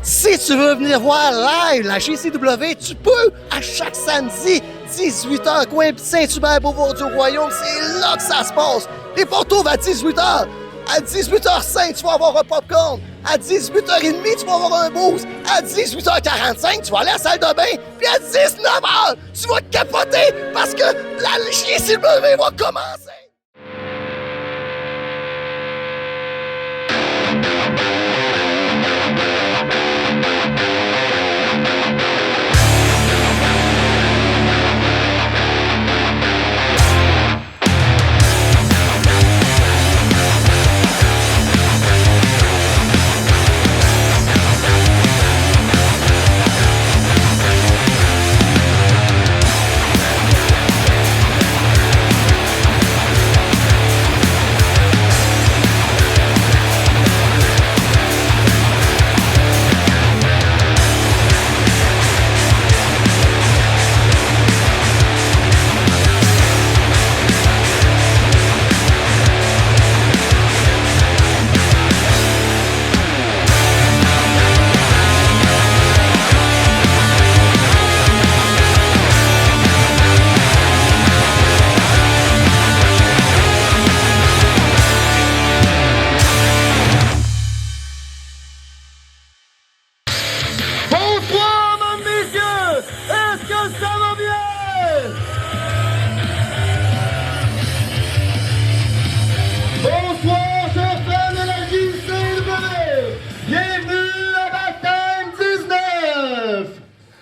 Si tu veux venir voir live la GCW, tu peux à chaque samedi, 18h, coin Saint-Hubert, Beauvoir-du-Royaume. C'est là que ça se passe. Les portos à 18h. À 18h05, tu vas avoir un popcorn. À 18h30, tu vas avoir un boost. À 18h45, tu vas aller à la salle de bain. Puis à 19h, tu vas te capoter parce que la GCW va commencer.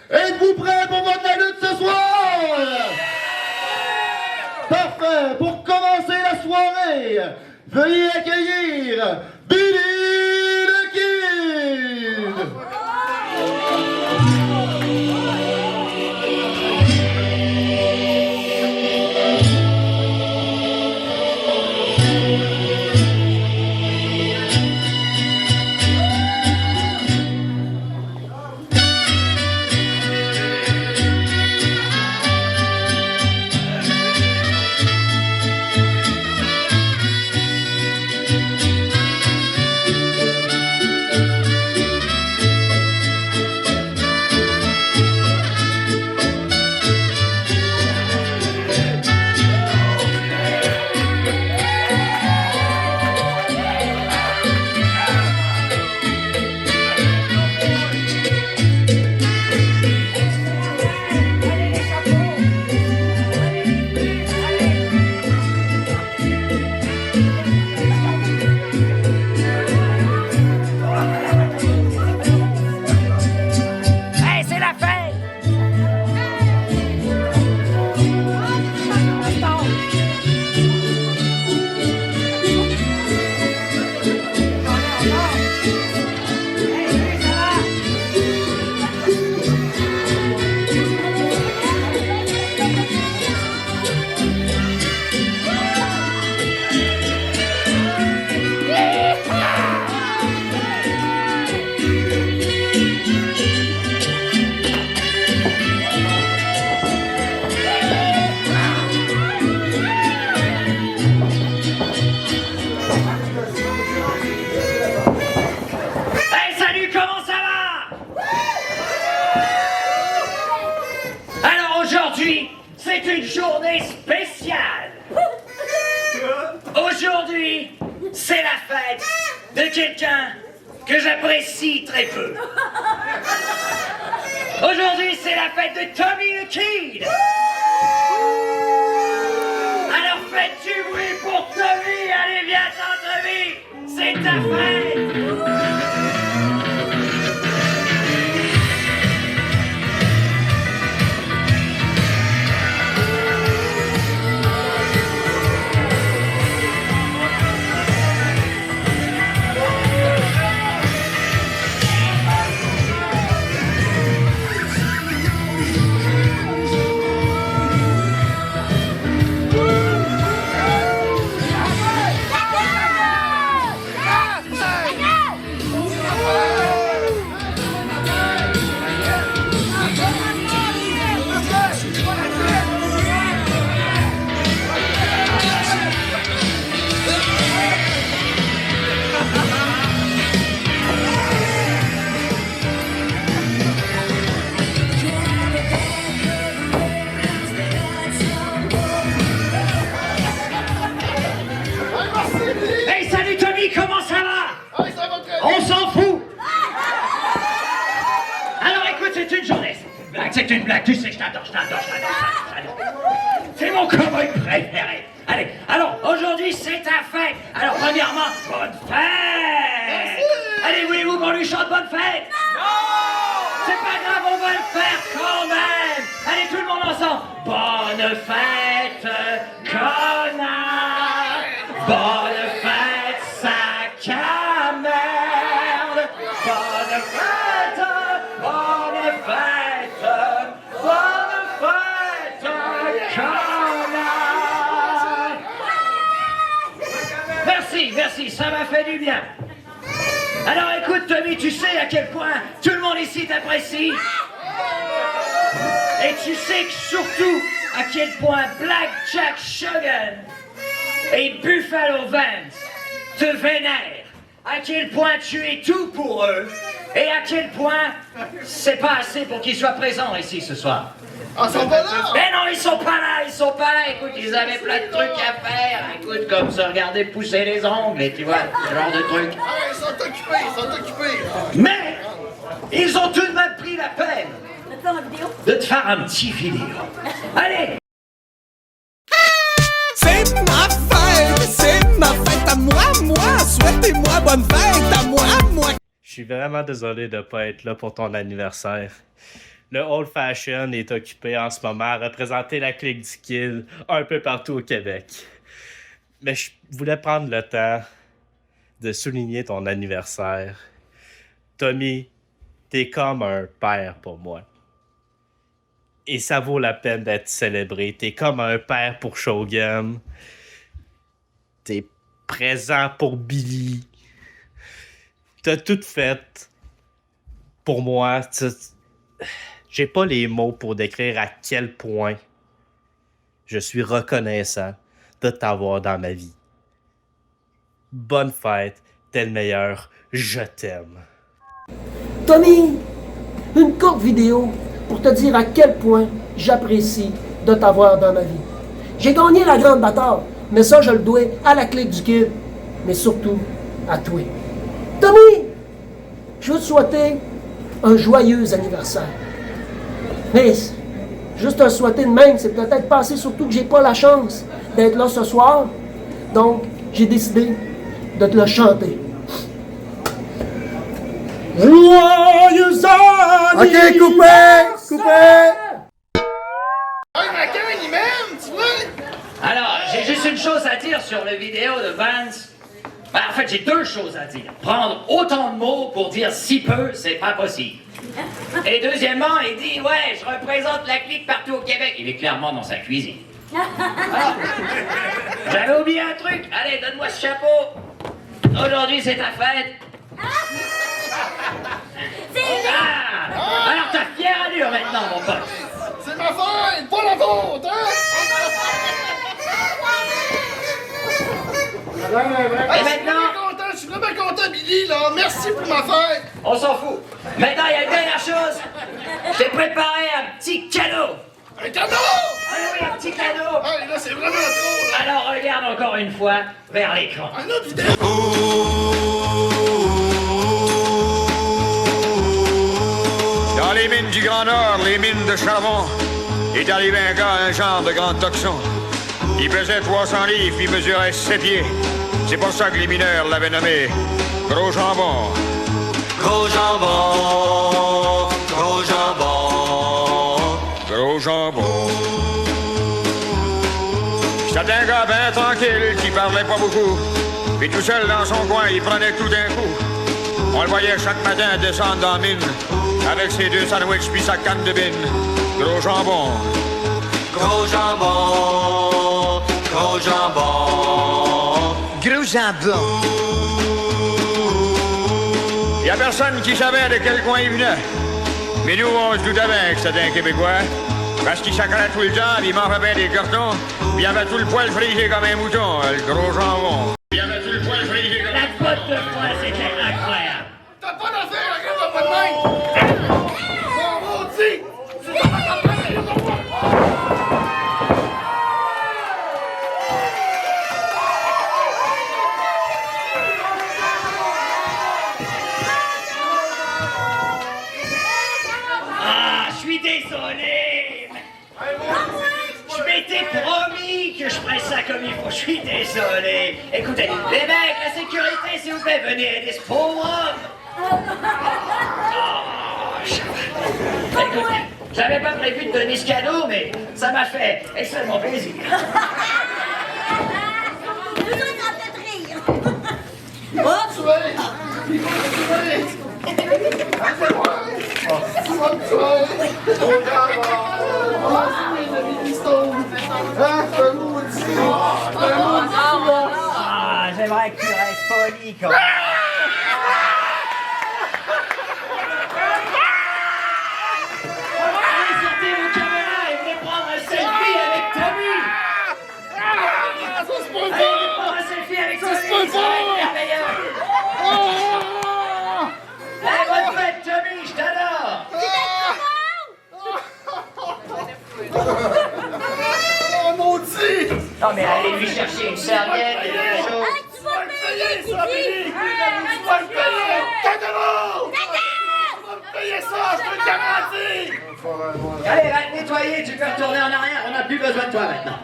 Êtes-vous prêts pour votre lutte ce soir? Parfait! Pour commencer la soirée, veuillez accueillir Billy the Kid! Aujourd'hui, c'est une journée spéciale. Aujourd'hui, c'est la fête de quelqu'un que j'apprécie très peu. Aujourd'hui, c'est la fête de Tommy the Kid. Alors faites du bruit pour Tommy. Allez, viens-t'en, Tommy. C'est ta fête. c'est une blague, tu sais, je t'adore. C'est mon cowboy préféré. Allez, alors, aujourd'hui, c'est ta fête. Alors, premièrement, bonne fête. Allez, voulez-vous qu'on lui chante bonne fête? Non! C'est pas grave, on va le faire quand même. Allez, tout le monde ensemble. Bonne fête, connard. Bonne fête, sac à merde. Bonne fête, bonne fête, bonne fête, connard. Merci, ça m'a fait du bien. Alors écoute Tommy, tu sais à quel point tout le monde ici t'apprécie. Et tu sais que surtout à quel point Blackjack Shogun et Buffalo Vance te vénèrent. À quel point tu es tout pour eux. Et à quel point c'est pas assez pour qu'ils soient présents ici ce soir. Ah, ils sont pas là! Mais non, ils sont pas là. Écoute, ils avaient plein de trucs à faire. Écoute, comme se regarder pousser les ongles, et tu vois, ce genre de trucs. Ah, ils sont occupés! Mais ils ont tout de même pris la peine de te faire un petit vidéo. Allez! C'est ma fête à moi, souhaitez-moi bonne fête à moi. Je suis vraiment désolé de ne pas être là pour ton anniversaire. Le Old Fashion est occupé en ce moment à représenter la clique du Kill un peu partout au Québec. Mais je voulais prendre le temps de souligner ton anniversaire. Tommy, t'es comme un père pour moi. Et ça vaut la peine d'être célébré. T'es comme un père pour Shogun. T'es présent pour Billy. T'as tout fait pour moi. J'ai pas les mots pour décrire à quel point je suis reconnaissant de t'avoir dans ma vie. Bonne fête, t'es le meilleur, je t'aime. Tommy, une courte vidéo pour te dire à quel point j'apprécie de t'avoir dans ma vie. J'ai gagné la grande bataille, mais ça je le dois à la clique du Kid, mais surtout à toi. Tommy, je veux te souhaiter un joyeux anniversaire. Mais juste un souhaiter de même, c'est peut-être passé surtout que j'ai pas la chance d'être là ce soir. Donc, j'ai décidé de te le chanter. Joyeux anniversaire! OK, coupez! Hey, ma gang, il m'aime, tu vois? Alors, j'ai juste une chose à dire sur le vidéo de Vance. Ben, en fait, j'ai deux choses à dire. Prendre autant de mots pour dire si peu, c'est pas possible. Et deuxièmement, il dit, ouais, je représente la clique partout au Québec. Il est clairement dans sa cuisine. Alors, j'avais oublié un truc. Allez, donne-moi ce chapeau. Aujourd'hui, c'est ta fête. Ah! Alors, t'as fière allure maintenant, mon pote. C'est ma fête, pas la vôtre, hein? Et maintenant, Je suis vraiment content, Billy, là. Merci pour ma fête. on s'en fout. Maintenant, il y a une dernière chose. J'ai préparé un petit cadeau. Un cadeau! Ah oui, un petit cadeau. Hey, là, c'est vraiment trop, là. Alors, regarde encore une fois vers l'écran. Un autre vidéo. Dans les mines du Grand Nord, les mines de charbon, est arrivé un gars, un genre de grand toxon. Il pesait 300 livres, il mesurait 7 pieds. C'est pour ça que les mineurs l'avaient nommé Gros Jambon. Gros Jambon, Gros Jambon, Gros Jambon. C'était un gars bien tranquille qui parlait pas beaucoup. Puis tout seul dans son coin, il prenait tout d'un coup. On le voyait chaque matin descendre dans la mine avec ses 2 sandwichs puis sa canne de bine. Gros jambon. Gros jambon. Gros jambon. Gros jambon. Y a personne qui savait de quel coin il venait. Mais nous, on se doutait bien que c'était un Québécois. Parce qu'il sacrait tout le temps, puis il mangeait bien des cartons. Puis il avait tout le poil frisé comme un mouton, le gros jambon. Il avait tout le poil frisé comme un La botte de foin, c'était incroyable. T'as pas d'affaire, regarde pas de même. Mon maudit. Ah, je suis suis désolé. Je m'étais promis que je ferais ça comme il faut. Je suis désolé. Écoutez, les mecs, la sécurité, s'il vous plaît, venez aider ce pauvre homme. Écoutez, j'avais pas prévu de donner ce cadeau, mais ça m'a fait extrêmement plaisir. Ah, j'aimerais que tu restes poli, quand même. Allez, sortez vos caméras et venez prendre un selfie avec Tommy. Allez, venez prendre un selfie avec Tommy, ça va être merveilleux. Allez, bonne fête, Tommy, je t'adore. Oh, maudit! Non, mais allez lui chercher une serviette et des choses. Tu vas me payer, ça, Billy! Tu vas me payer! Cadeau! Tu vas me payer ça, je te le garantis! Allez, va te nettoyer, tu peux retourner en arrière, on n'a plus besoin de toi maintenant.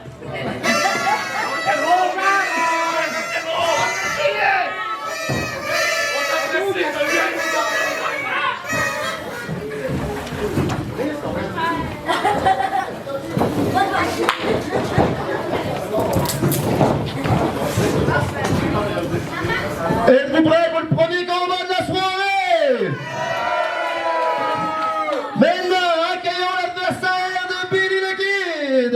Êtes-vous prêts pour le premier combat de la soirée? Maintenant, accueillons l'adversaire de Billy the Kid!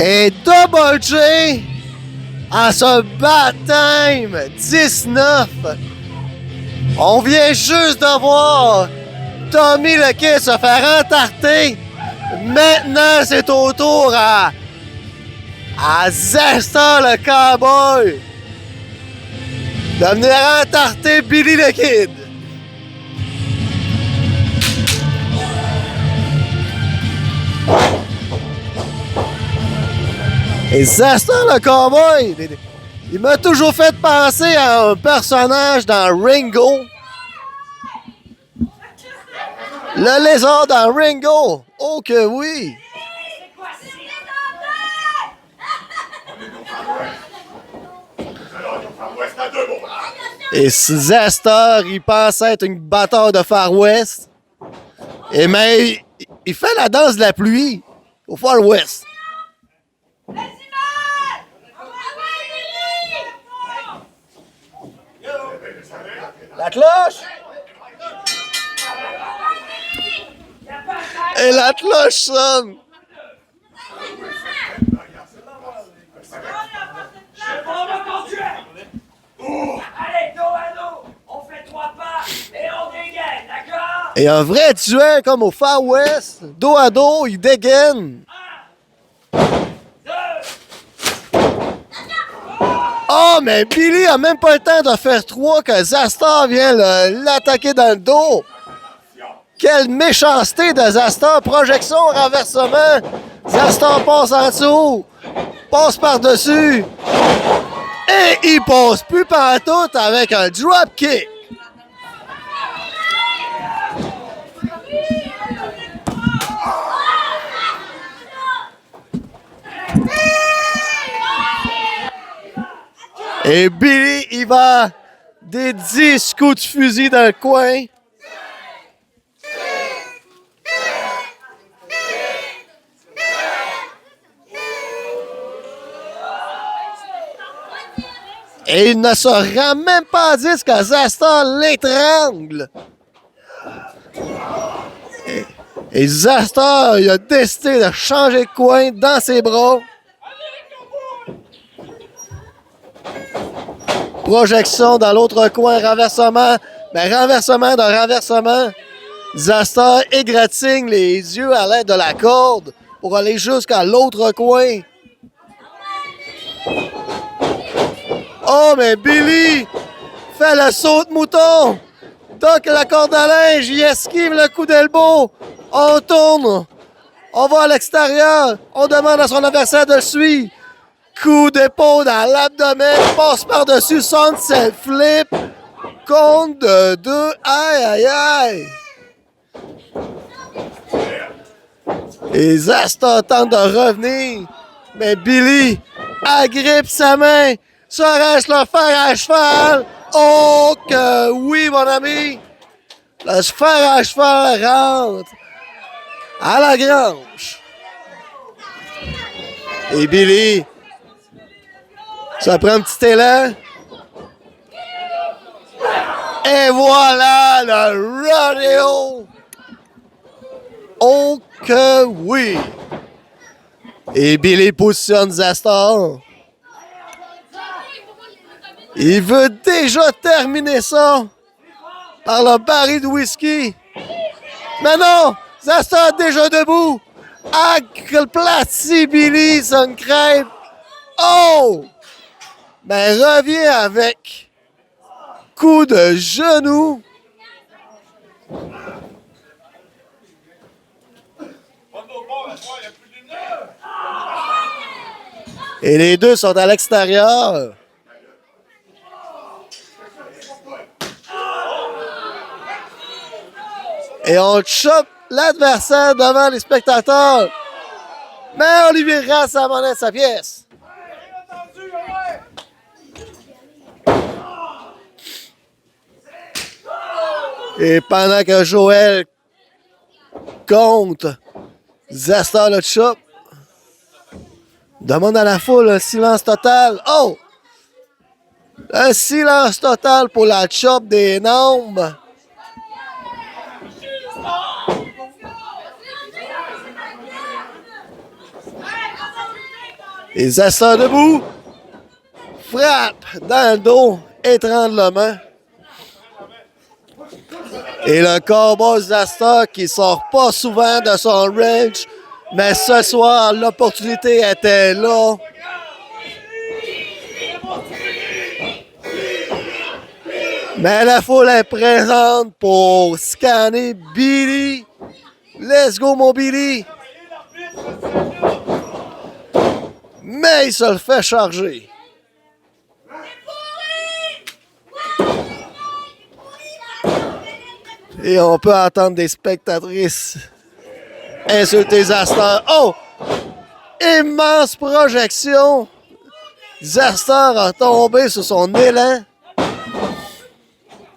Et Double J, en ce baptême 19, on vient juste de voir Tommy le Kid se faire entarter. Maintenant, c'est au tour à Zesta le Cowboy de venir entarter Billy the Kid. Et Zesta le Cowboy, il m'a toujours fait penser à un personnage dans Ringo. Le lézard dans Ringo. Oh que oui! Et Zesta, il pense être une bâtard de Far West. Et mais il fait la danse de la pluie au Far West. La cloche! Et la cloche sonne! Allez, dos à dos, on fait 3 pas et on dégaine, d'accord? Et un vrai tueur comme au Far West, dos à dos, il dégaine. Oh, mais Billy a même pas le temps de faire 3 que Zastar vient l'attaquer dans le dos. Quelle méchanceté de Zastar! Projection, renversement. Zastar passe en dessous, passe par-dessus. Et il passe plus pantoute avec un drop kick. Et Billy, il va des 10 coups de fusil dans le coin. Et il ne se rend même pas à 10 que Zastor l'étrangle. Et Zastor, il a décidé de changer de coin dans ses bras. Projection dans l'autre coin, renversement. Mais renversement de renversement. Zastor égratigne les yeux à l'aide de la corde pour aller jusqu'à l'autre coin. Oh, mais Billy fait le saut de mouton. Toque la corde à linge, il esquive le coup d'elbow. On tourne. On va à l'extérieur. On demande à son adversaire de le suivre. Coup d'épaule dans l'abdomen, passe par-dessus, sunset flip. Compte de 2. Aïe, aïe, aïe. Et Zastor tente de revenir. Mais Billy agrippe sa main. Serait-ce le fer à cheval? Oh que oui, mon ami! Le fer à cheval rentre à la grange. Et Billy, ça prend un petit élan. Et voilà le rodeo! Oh que oui! Et Billy positionne Zastor. Il veut déjà terminer ça par le baril de whisky. Mais non, Zastor est déjà debout. Aplatit Billy, c'est une crêpe. Oh! Mais revient avec coup de genou. Et les deux sont à l'extérieur. Et on chope l'adversaire devant les spectateurs. Mais on lui virera sa monnaie, sa pièce. Et pendant que Joël compte, Zastor le chope. Demande à la foule un silence total. Oh! Un silence total pour la chope des nombres. Et Zastor debout, frappe dans le dos, étranglement. Et le cowboy Zastor qui sort pas souvent de son range, mais ce soir, l'opportunité était là. Mais la foule est présente pour scanner Billy. Let's go, mon Billy! Mais il se le fait charger. Et on peut entendre des spectatrices insulter Zastor. Oh! Immense projection. Zastor a tombé sur son élan.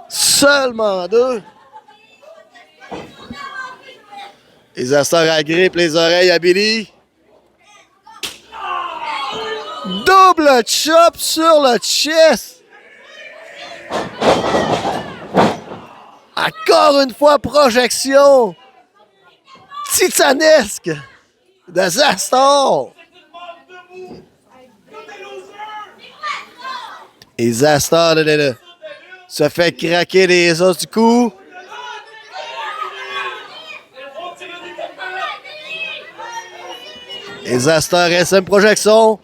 Seulement 2. Et Zastor agrippe les oreilles à Billy. Double chop sur le chest. Encore une fois, projection titanesque de Zastor. Et Zastor se fait craquer les os du cou. Et Zastor reste une projection.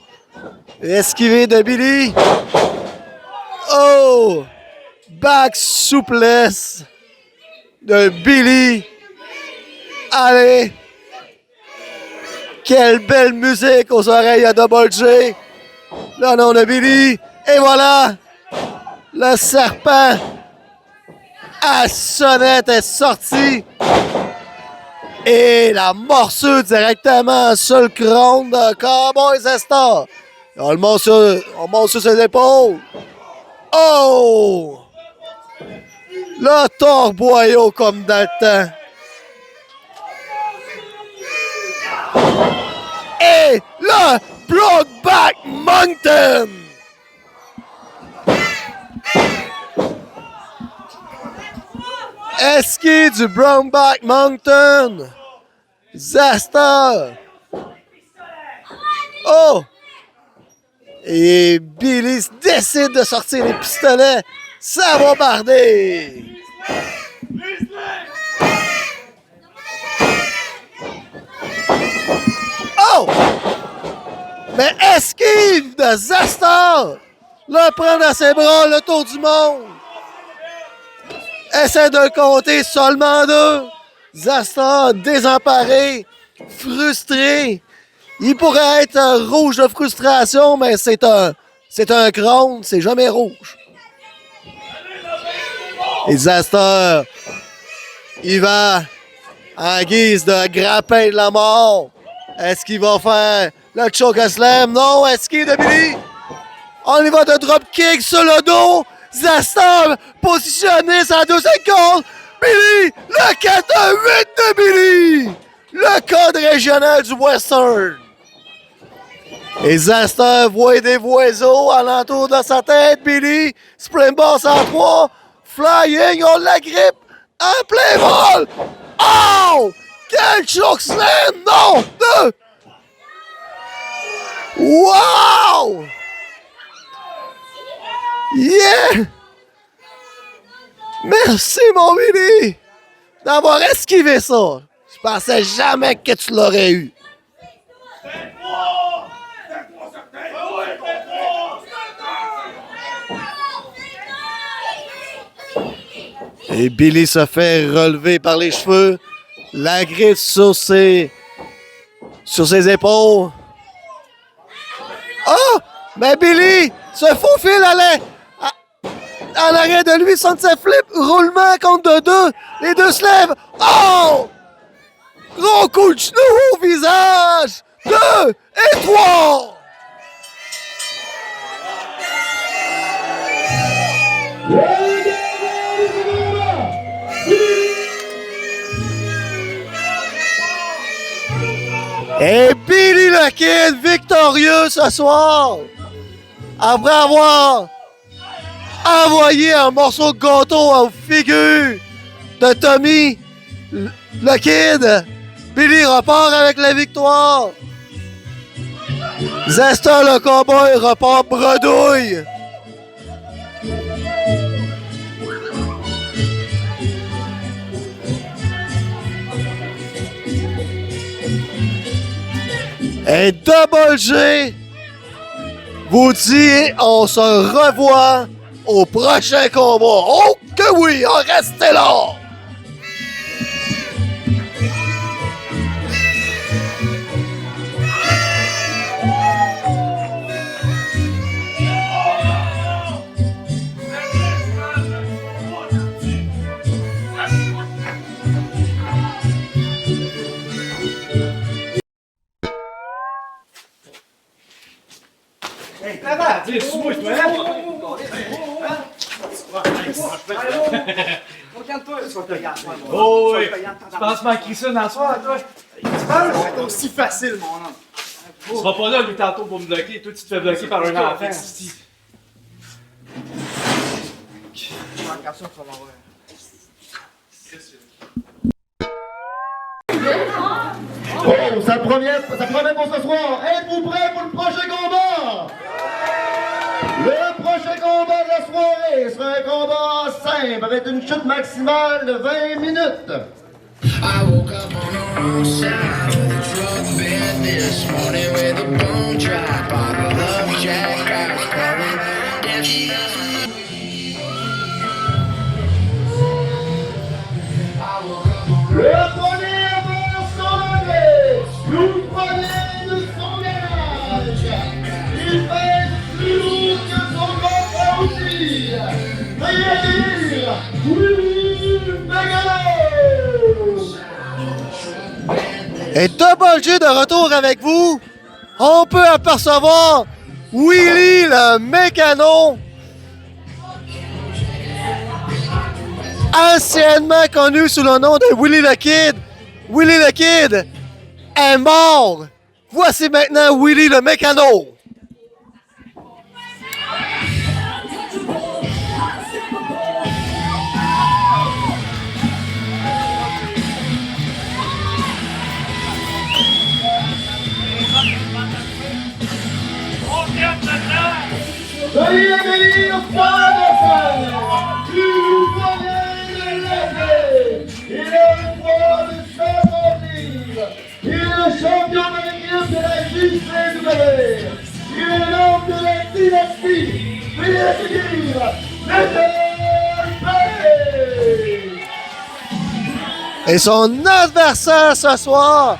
Esquivé de Billy. Oh! Back souplesse de Billy. Allez! Quelle belle musique aux oreilles à Double J. Le nom de Billy. Et voilà! Le serpent à sonnette est sorti. Et la morsure directement sur le crâne de Cowboy Zastor. On le monte sur ses épaules. Oh! Le torboyau comme dans le temps. Et le Brokeback Mountain. Eski du Brownback Mountain. Disaster. Oh! Et Billy décide de sortir les pistolets. Ça va barder. Oh! Mais esquive de Zastar. Le prend dans ses bras le tour du monde. Essaie de compter seulement 2. Zastar désemparé, frustré. Il pourrait être rouge de frustration, mais c'est un crâne, c'est jamais rouge. Et Zastar, il va en guise de grappin de la mort. Est-ce qu'il va faire le chokeslam? Non, esquive de Billy. On y va de dropkick sur le dos. Zastar positionné sur 2 secondes. Billy, le 4-8 de Billy. Le code régional du Western. Et Zastar voit des oiseaux alentour de sa tête. Billy, Springboss en 3. Flying, on l'agrippe en plein vol. Oh! Quel chokeslam! Non! 2! Wow! Yeah! Merci, mon Billy! D'avoir esquivé ça. Je pensais jamais que tu l'aurais eu. Et Billy se fait relever par les cheveux, la griffe sur ses épaules. Oh! Mais Billy se faufile en arrière de lui, sunset flip, roulement contre 2. Les 2 se lèvent. Oh! Gros coup de genou au visage. 2 et 3. Et Billy le Kid victorieux ce soir. Après avoir envoyé un morceau de gâteau aux figures de Tommy le Kid, Billy repart avec la victoire. Zesta le cowboy repart bredouille. Et Double G vous dit on se revoit au prochain combat. Oh que oui, on reste là! Oh oui! Tu penses manquer ça dans le soir, toi? Tu penses? C'est aussi facile, mon homme. Tu seras pas là, lui, tantôt, pour me bloquer. Toi, tu te fais bloquer par un enfant. Oh, ça promet pour ce soir. Êtes-vous prêts pour le prochain combat? Le prochain combat de la soirée sera un combat simple avec une chute maximale de 20 minutes. I woke up on the wrong side of the drug bed this morning with a bone dry bottle of Jack. I was calling death. Le premier avant son année, nous prenez de son garage. Il pèse plus lourd que son grand aussi. Veuillez dire, oui, Megalo! Et Double G de retour avec vous. On peut apercevoir Willy le mécano, anciennement connu sous le nom de Willy le Kid. Willy le Kid est mort. Voici maintenant Willy le mécano. l'espoir de faire du foyer de l'été. Il a le pouvoir de s'accomplir. Il est le champion de l'équipe de la JCW. Il est l'homme de la dynastie. Veuillez accueillir Nathan Page. Et son adversaire ce soir,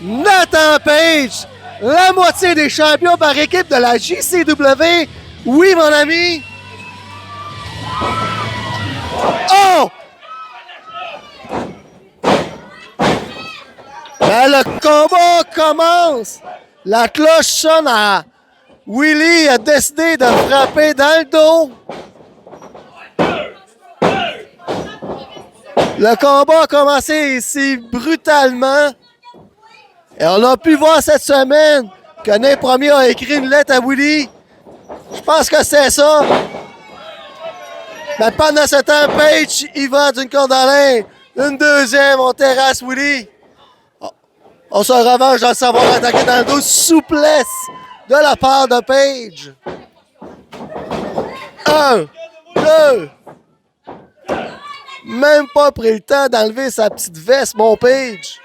Nathan Page, la moitié des champions par équipe de la JCW. Oui, mon ami. Oh! Ben, le combat commence. La cloche sonne à... Willie a décidé de frapper dans le dos. Le combat a commencé ici brutalement. Et on a pu voir cette semaine que Ney Premier a écrit une lettre à Willie. Je pense que c'est ça. Mais pendant ce temps, Page, il va d'une corde à linge. Une deuxième, on terrasse Willie. On se revanche dans le savoir attaquer dans le dos. Souplesse de la part de Page. 1, 2. Même pas pris le temps d'enlever sa petite veste, mon Page.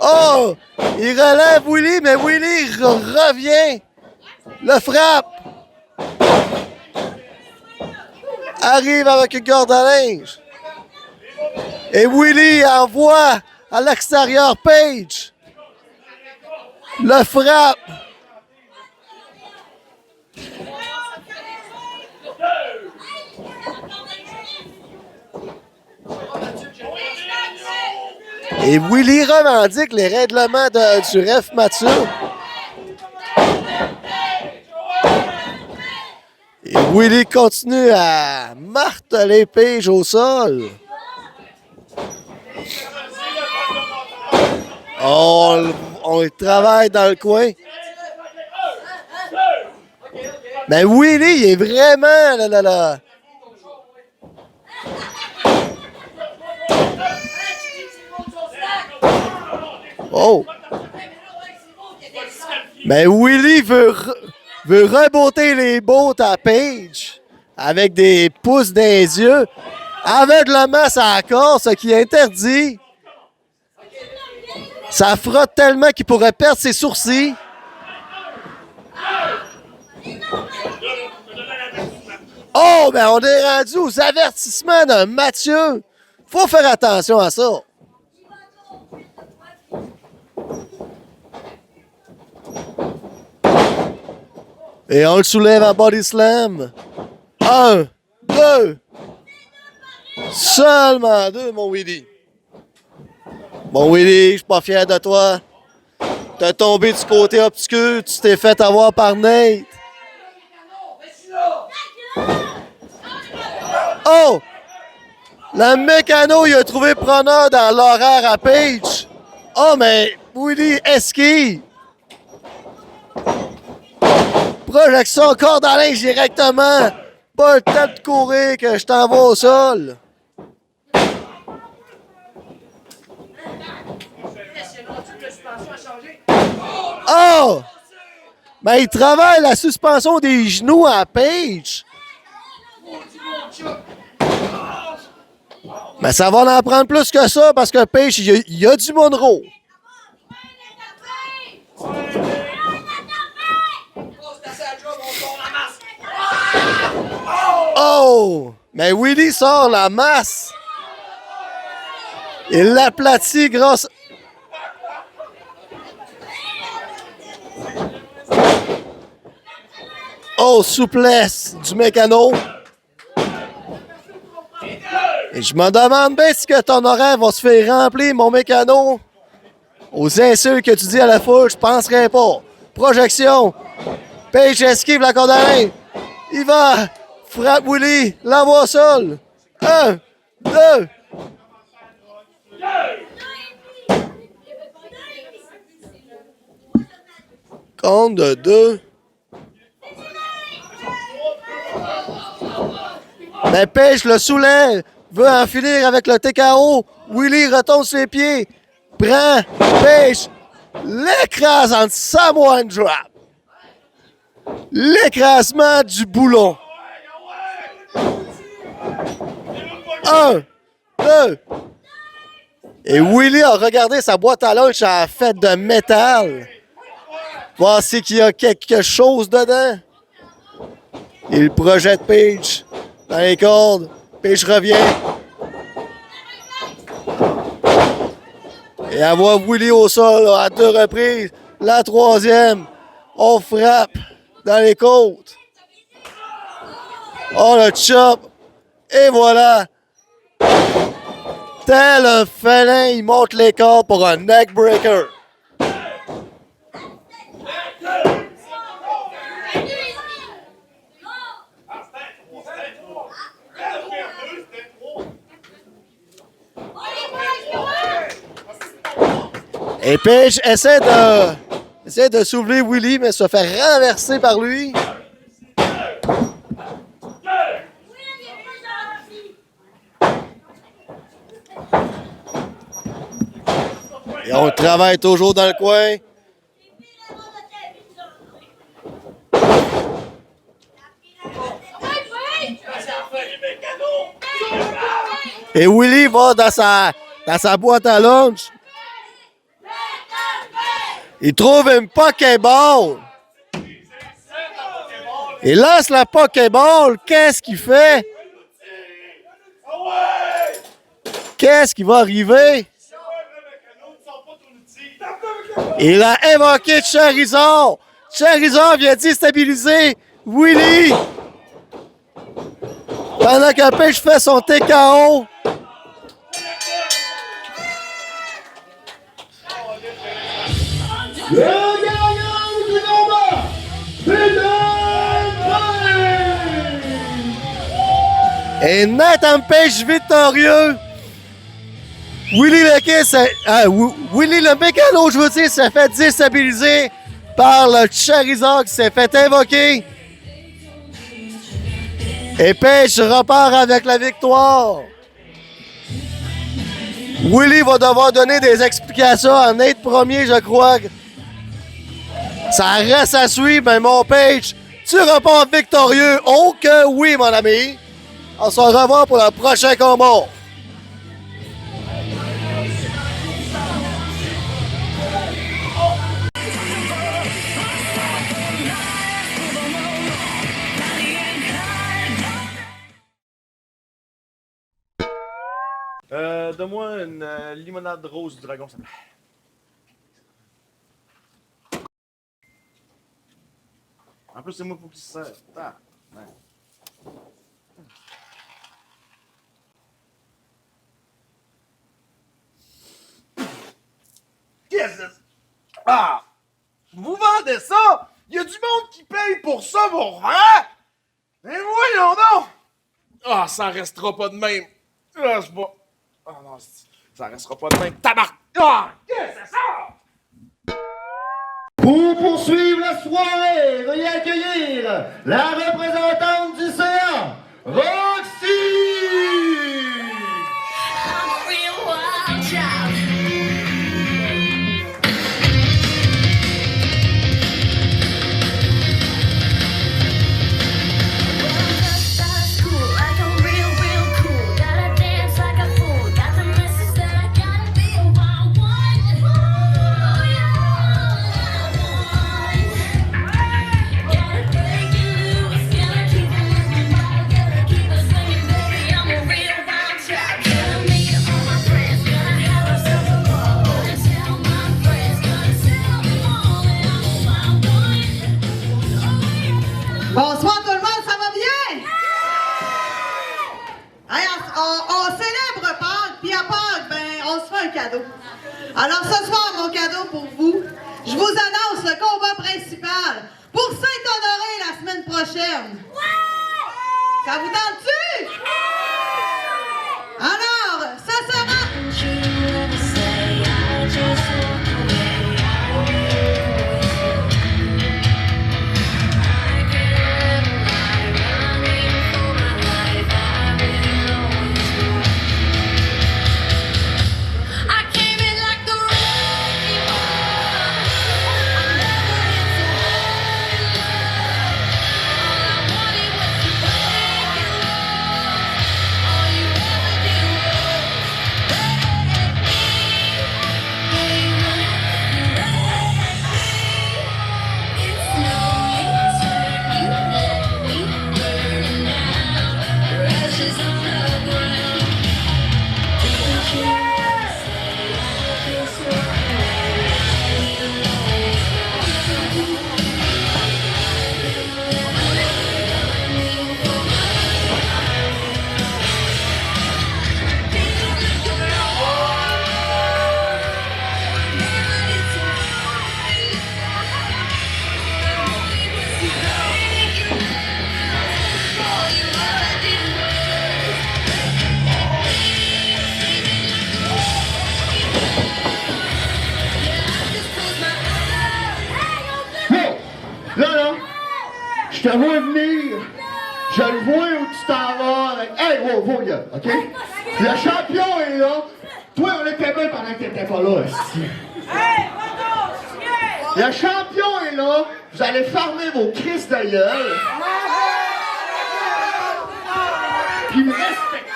Oh! Il relève Willie, mais Willie revient. Le frappe. Arrive avec une corde à linge. Et Willie envoie à l'extérieur Page. Le frappe. Et Willie revendique les règlements du ref Mathieu. Et Willie continue à marteler Page au sol. On travaille dans le coin. Mais Willie, il est vraiment là. Oh! Mais Willie veut rebotter les bottes à Page avec des pouces dans les yeux, aveuglement à la corde, ce qui est interdit. Ça frotte tellement qu'il pourrait perdre ses sourcils. Oh, ben on est rendu aux avertissements de Mathieu. Faut faire attention à ça. Et on le soulève à body slam. 1, 2. Seulement 2, mon Willie. Mon Willie, je suis pas fier de toi. T'as tombé du côté obscur, tu t'es fait avoir par Nate. Oh! Le mécano, il a trouvé preneur dans l'horaire à Page. Oh, mais Willie esquive. Projection corde à linge directement. Pas le temps de courir que je t'envoie au sol. Oh! Ben, il travaille la suspension des genoux à Page. Mais ça va en prendre plus que ça parce que Page, il y a du Monroe. Oh! Mais Willie sort la masse. Il l'aplatit grâce... Oh, souplesse du mécano. Et je me demande bien si que ton horaire va se faire remplir, mon mécano. Aux insultes que tu dis à la foule, je penserais pas. Projection. Page esquive la corde à linge. Il va. Frappe Willie. L'envoie au sol. 1, 2. Compte de 2. Mais Page le soulève. Veut en finir avec le TKO. Willie retombe sur les pieds. Prend Page. L'écrase en Samoan drop. l'écrasement du boulon. 1, 2. Et Willy a regardé sa boîte à lunch à faite de métal. Voir qu'il y a quelque chose dedans. Il projette Paige dans les cordes. Paige revient. Et elle voit Willy au sol là, à 2 reprises. La 3e, on frappe dans les côtes. Oh, le chop. Et voilà. Tel un félin, il monte les cordes pour un neckbreaker. Et Paige essaie de soulever Willy, mais se fait renverser par lui. Et on travaille toujours dans le coin. Et Willy va dans sa boîte à lunch. Il trouve une Pokéball. Il lance la Pokéball. Qu'est-ce qu'il fait? Qu'est-ce qui va arriver? Il a invoqué Charizard. Charizard vient déstabiliser Willy. Pendant que Paige fait son TKO. Le gagnant du combat, Peter Et Nathan Paige victorieux. Willy le mécano, je veux dire, s'est fait déstabiliser par le Charizard qui s'est fait invoquer. Et Paige repart avec la victoire. Willy va devoir donner des explications en être premier, je crois. Ça reste à suivre, mais mon Paige, tu repars victorieux. Oh que oui, mon ami. On se revoit pour le prochain combat. Donne-moi une limonade rose du dragon, s'il te plaît. En plus, c'est moi pour qui ça sert. Ah, ouais. Qu'est-ce que c'est? Ah! Vous vendez ça? Il y a du monde qui paye pour ça, pour vrai? Mais voyons donc! Ah, ça restera pas de même. Ah, je vois. Ah non, ça restera pas de même. Tabarnak! Ah! Qu'est-ce que c'est ça? Pour poursuivre la soirée, veuillez accueillir la représentante du CA, Roxy! Bonsoir tout le monde, ça va bien? Hey, on célèbre Pâques, puis à Pâques, ben, on se fait un cadeau. Alors ce soir, mon cadeau pour vous, je vous annonce le combat principal pour Saint-Honoré la semaine prochaine. Ça vous tente-tu? Alors, ça sera... le vois venir. Je le vois où tu t'en vas avec... Hey, wow, gars, OK? Le champion est là. Toi, on était bien pendant que t'étais pas là, esti. Le champion est là. Vous allez fermer vos crises de gueule. Puis me respecter.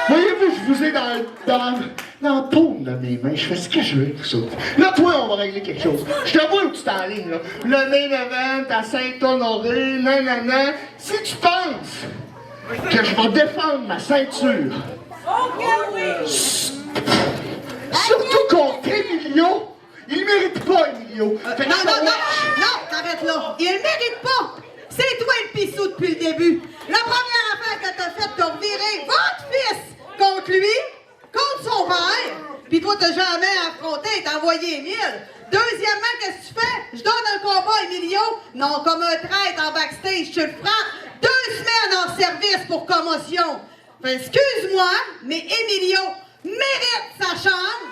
Voyez-vous, je vous ai dans le paume de mes mains. Je fais ce que je veux, tout ça. Là, toi, on va régler quelque chose. Je te vois où tu t'enlignes, là. Le main event à Saint-Honoré, nanana. Si tu penses que je vais défendre ma ceinture, surtout contre Emilio, il mérite pas, Emilio. Non, t'arrêtes là. Il mérite pas. C'est toi le pissou depuis le début. La première affaire que t'as faite, t'as viré votre fils contre lui, contre son père. Puis toi, t'as jamais affronté, t'as envoyé Émile. Deuxièmement, qu'est-ce que tu fais? Je donne un combat à Emilio. Non, comme un traître en backstage, tu le frappes. 2 semaines en service pour commotion. Fait, excuse-moi, mais Emilio mérite sa chance.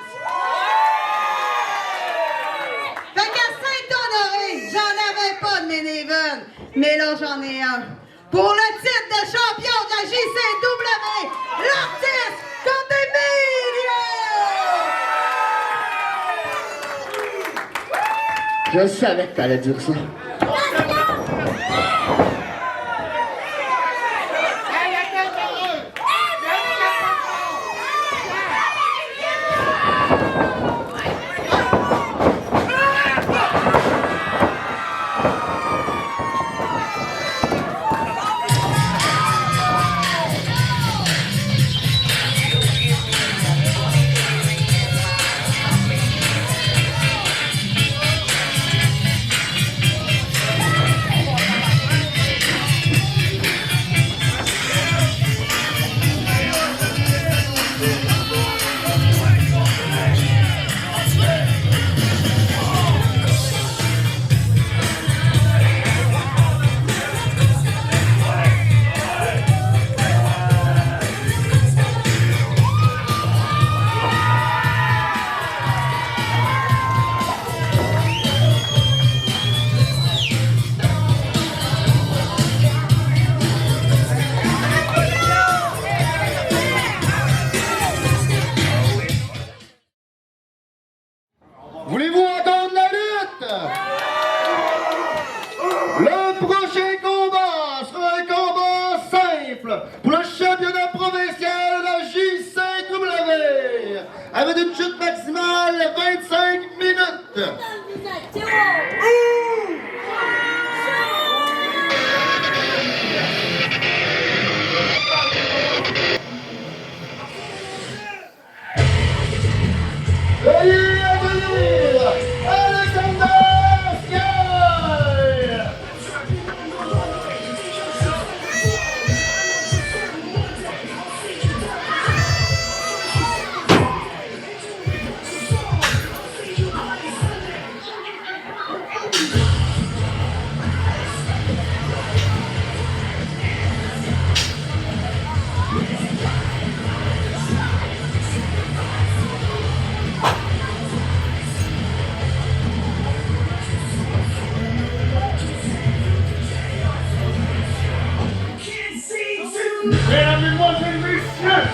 Fait qu'à Saint-Honoré, j'en avais pas de main event, mais là j'en ai un. Pour le titre de champion de la JCW, l'artiste contre Emilio! Je savais que t'allais dire ça. Voulez-vous entendre la lutte? Le prochain combat sera un combat simple pour le championnat provincial de la JCW avec une chute maximale de 25 minutes. Veuillez accueillir Alexander Sky! Mesdames, Mesdemoiselles, Messieurs,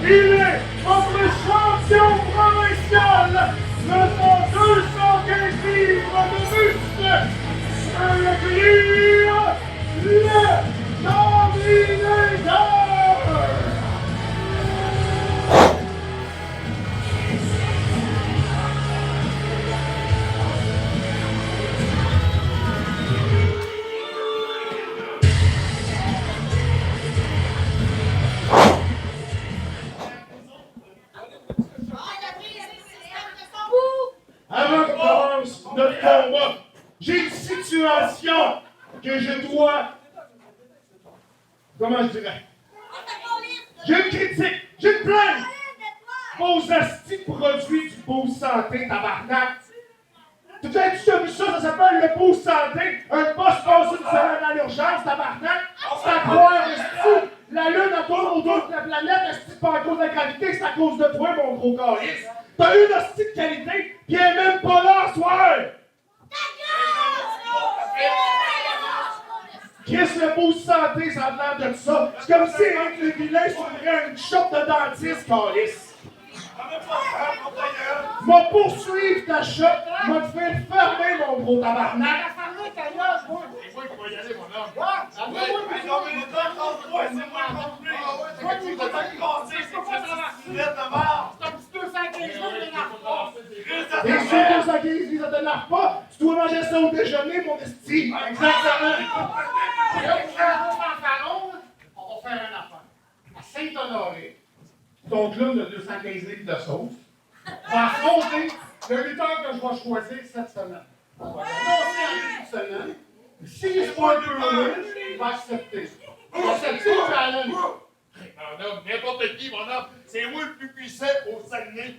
il est notre champion provincial de son 215 livres de muscle. Veuillez accueillir le Terminator! Avant qu'on commence notre combat, j'ai une situation que je dois... Comment je dirais? J'ai une critique, j'ai une plainte! Vos astis produits du Boost Santé, tabarnak! Tu as déjà vu ça? Ça s'appelle le Boost Santé! Un poste passe une semaine à l'urgence, tabarnak! C'est à croire, est-ce la lune tourne autour de la planète, est-ce que c'est pas à cause de la gravité, c'est à cause de toi, mon gros calice! T'as eu de petite qualité, pis elle est même pas là ce soir! Chris, le mot santé, ça a l'air de ça. C'est comme si Éric Levillain s'ouvrait une shop de dentiste, câlisse. M'a poursuivre ta shop, m'a te faire fermer mon gros tabarnak. Et si 215 ça te lave pas, tu dois manger ça au déjeuner, mon esti. Exactement. On va faire un affaire. À Saint-Honoré, ton clown de 215 livres de sauce va affronter le lutteur que je vais choisir cette semaine. On va l'annoncer en début de semaine. S'il est pas un peu heureux, il va accepter. Il va accepter le challenge. Mon homme, n'importe qui, mon homme, c'est moi le plus puissant au Saguenay.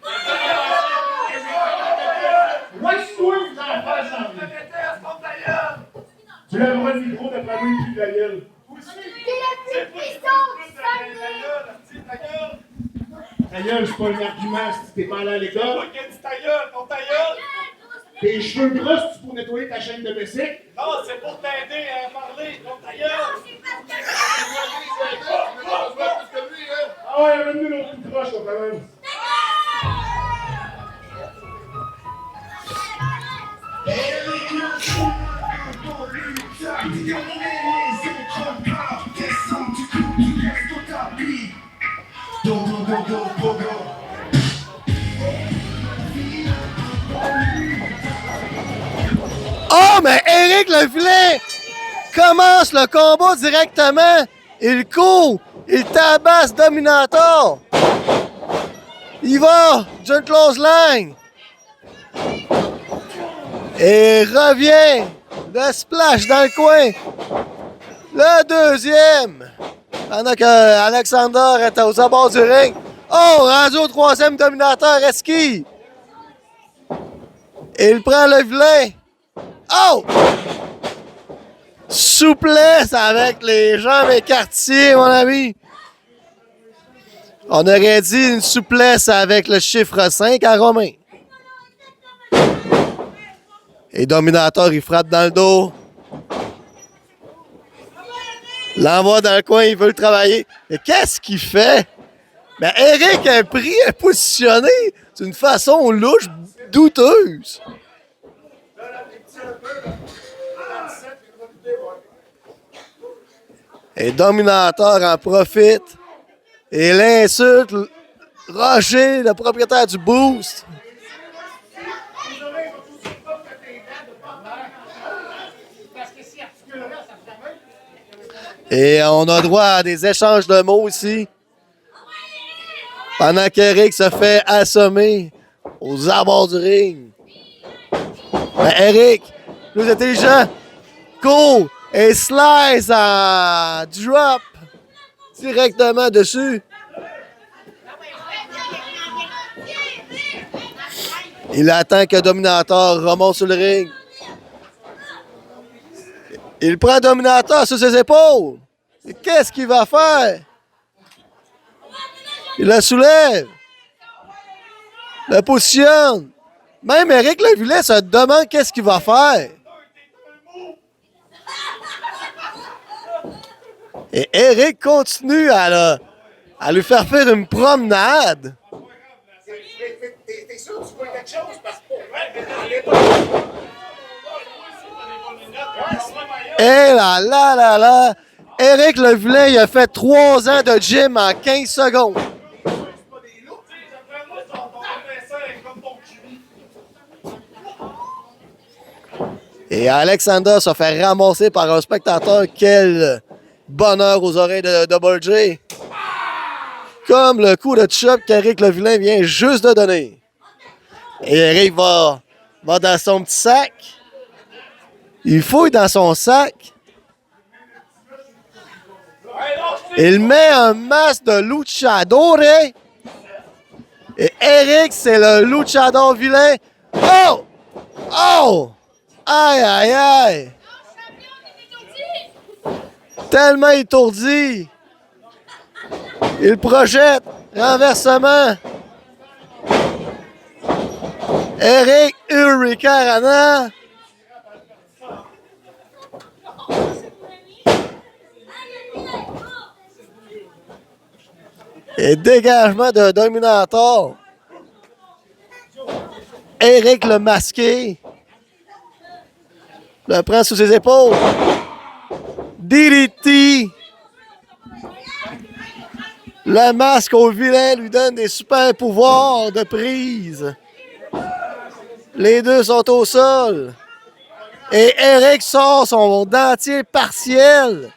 Moi, je suis toi, vous en faire sans vie. Tu lèveras le micro d'après moi et puis de la gueule. C'est le plus puissant du Saguenay! Ta gueule, c'est pas un argument si t'es pas allé à l'école. C'est toi qui as dit ta gueule, ton ta gueule! Tes cheveux gros, c'est pour nettoyer ta chaîne de bicycle. Non, c'est pour t'aider à parler, ton ta gueule! Ah ouais, amène-nous notre tout croche, on commence. Oh, mais Éric Levillain commence le combat directement. Il court, il tabasse Dominator. Il va d'une close line. Et revient le splash dans le coin. Le deuxième. Pendant que Alexander est aux abords du ring. Oh, rendu au troisième Dominator esquive. Il prend Levillain. Oh! Souplesse avec les jambes écartées, mon ami. On aurait dit une souplesse avec le chiffre 5 à Romain. Et Dominator, il frappe dans le dos. L'envoie dans le coin, il veut le travailler. Mais qu'est-ce qu'il fait? Mais Éric a pris, est positionné d'une façon louche, douteuse. Et Dominator en profite et l'insulte Roger, le propriétaire du Boost. Et on a droit à des échanges de mots ici. Pendant qu'Éric se fait assommer aux abords du ring. Ben, Éric, plus intelligent, court et slice en drop directement dessus. Il attend que Dominator remonte sur le ring. Il prend Dominator sur ses épaules. Et qu'est-ce qu'il va faire? Il la soulève. Le positionne. Même Éric Levillain se demande qu'est-ce qu'il va faire. Et Éric continue à lui faire une promenade. T'es sûr que tu vois quelque chose? Parce que Eh là là là là! Éric Levillain, il a fait 3 ans de gym en 15 secondes. Et Alexander se fait ramasser par un spectateur. Quel bonheur aux oreilles de Double J. Comme le coup de chop qu'Éric Levillain vient juste de donner. Et Éric va dans son petit sac. Il fouille dans son sac. Il met un masque de luchador. Et Éric, c'est le luchador vilain. Oh! Oh! Aïe, aïe, aïe! Tellement étourdi. Il projette. Renversement. Eric Eureka Rana. Et dégagement de Dominator. Eric le masqué. Le prend sous ses épaules. DDT. Le masque au vilain lui donne des super pouvoirs de prise. Les deux sont au sol. Et Eric sort son dentier partiel.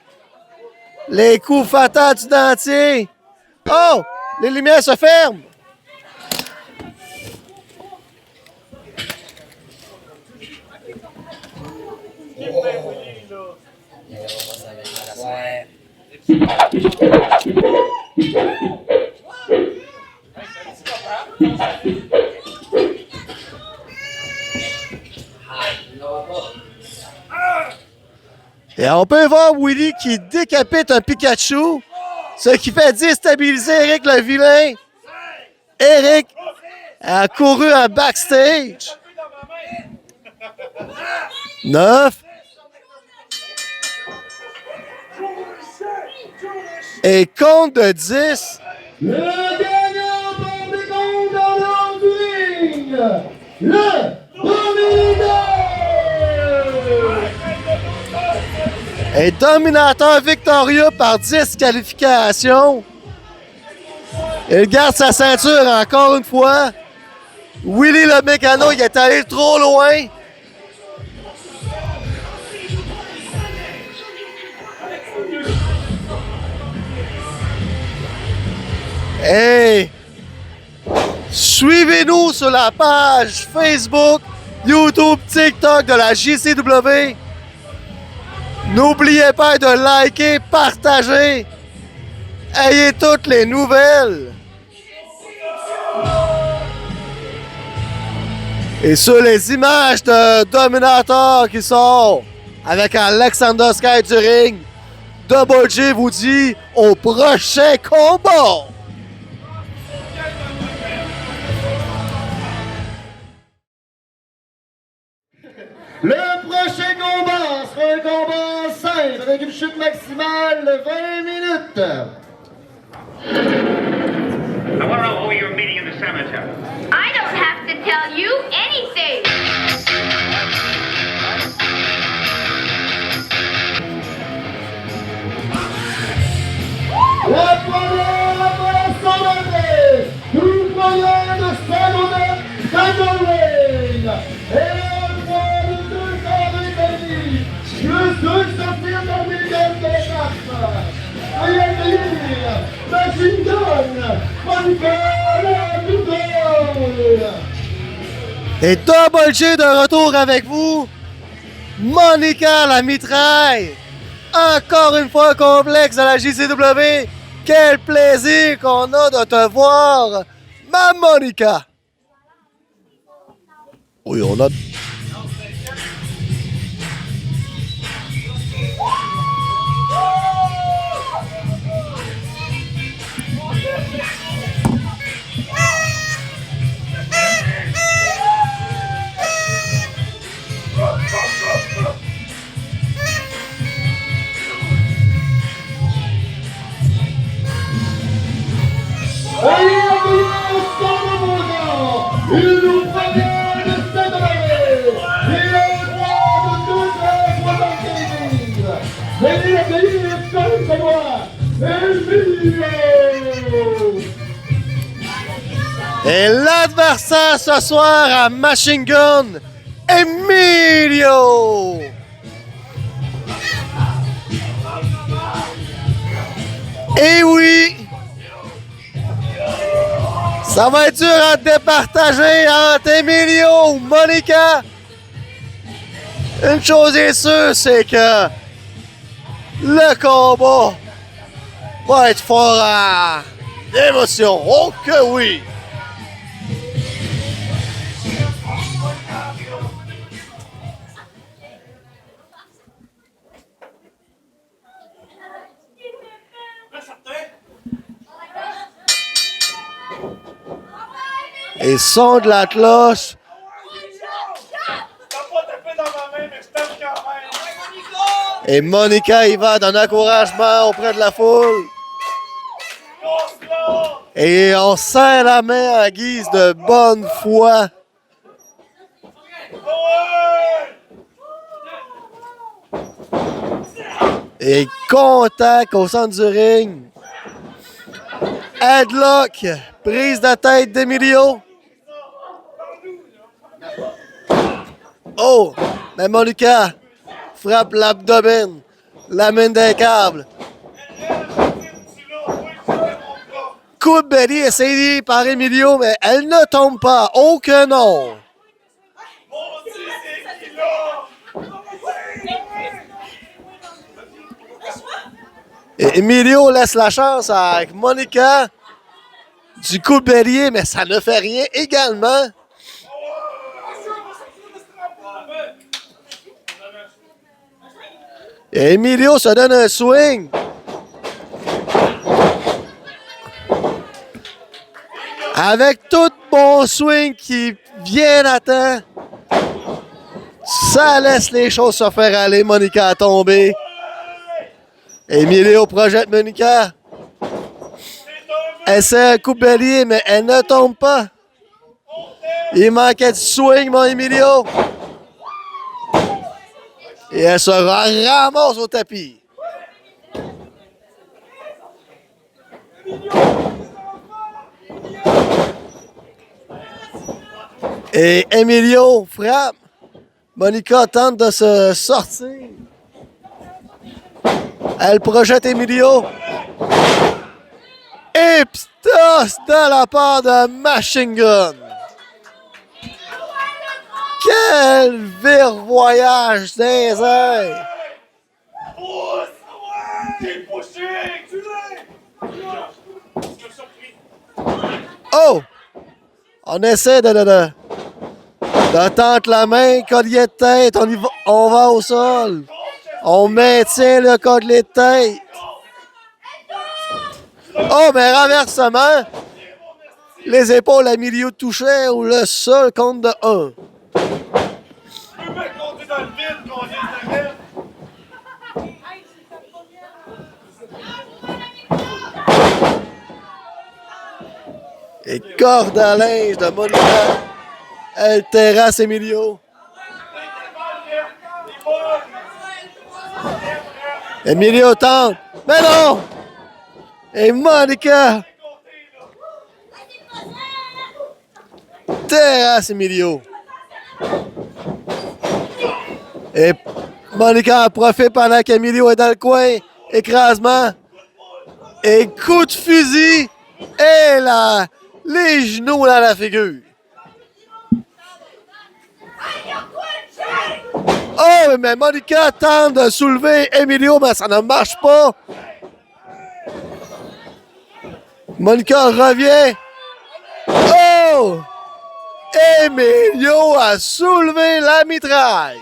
Les coups fatals du dentier. Oh! Les lumières se ferment. Et on peut voir Willy qui décapite un Pikachu, ce qui fait déstabiliser Eric le vilain. Eric a couru en backstage. 9. Et compte de 10. Le gagnant par des comptes dans l'enduring, le Dominateur! Et Dominateur victorieux par disqualification. Il garde sa ceinture encore une fois. Willy le mécano, il est allé trop loin. Hey! Suivez-nous sur la page Facebook, YouTube, TikTok de la JCW. N'oubliez pas de liker, partager. Ayez toutes les nouvelles. Et sur les images de Dominator qui sort avec Alexander Sky du ring, Double J vous dit au prochain combat. Le prochain combat sera un combat en 5 avec une chute maximale de 20 minutes. I want to know who you're meeting in the cemetery. I don't have to tell you anything. La première assemblée, nous voyons de Saint-Ring et le poids de 220 livres, plus 2 sortir dans les gammes de la carte. Veuillez accueillir Machine Gun, Monica la Doudole. Et Double J de retour avec vous. Monica la mitraille. Encore une fois complexe à la JCW. Quel plaisir qu'on a de te voir, ma Monica. Oui, on a... Veuillez accueillir il nous provient de Saint-Ring et le poids de 275 livres. Veuillez accueillir comme c'est moi, Emilio. Et l'adversaire ce soir à Machine Gun, Emilio. Et oui, ça va être dur à départager entre Emilio ou Monica. Une chose est sûre, c'est que le combat va être fort à d'émotion. Oh que oui! Et son de la cloche Et Monica y va d'un encouragement auprès de la foule. Et on serre la main en guise de bonne foi. Et contact au centre du ring. Headlock, prise de tête d'Emilio. Oh, mais Monica frappe l'abdomen, l'amène des câbles. Coup de belly essayé par Emilio, mais elle ne tombe pas. Oh que non! Et Emilio laisse la chance à Monica du coup de bélier, mais ça ne fait rien également. Et Emilio se donne un swing. Avec tout bon swing qui vient à temps, ça laisse les choses se faire aller. Monica a tombé. Emilio projette Monica. Essaie un coup de bélier, mais elle ne tombe pas. Il manquait de swing, mon Emilio. Et elle se ramasse au tapis. Et Emilio frappe. Monica tente de se sortir. Elle projette Emilio. Et pstos de la part de Machine Gun. Quel virevoyage dans les airs. Oh! On essaie de tenter la main, collier de tête, on va au sol. On maintient le collier de tête. Oh, mais renversement, les épaules à milieu touchaient ou le sol compte de 1. Et corde à linge de Monica. Elle terrasse Emilio. Emilio tente. Mais non! Et Monica terrasse Emilio. Et Monica en profite pendant qu'Emilio est dans le coin. Écrasement. Et coup de fusil. Et là, les genoux dans la figure. Oh, mais Monica tente de soulever Emilio, mais ça ne marche pas. Monica revient. Oh! Emilio a soulevé la mitraille.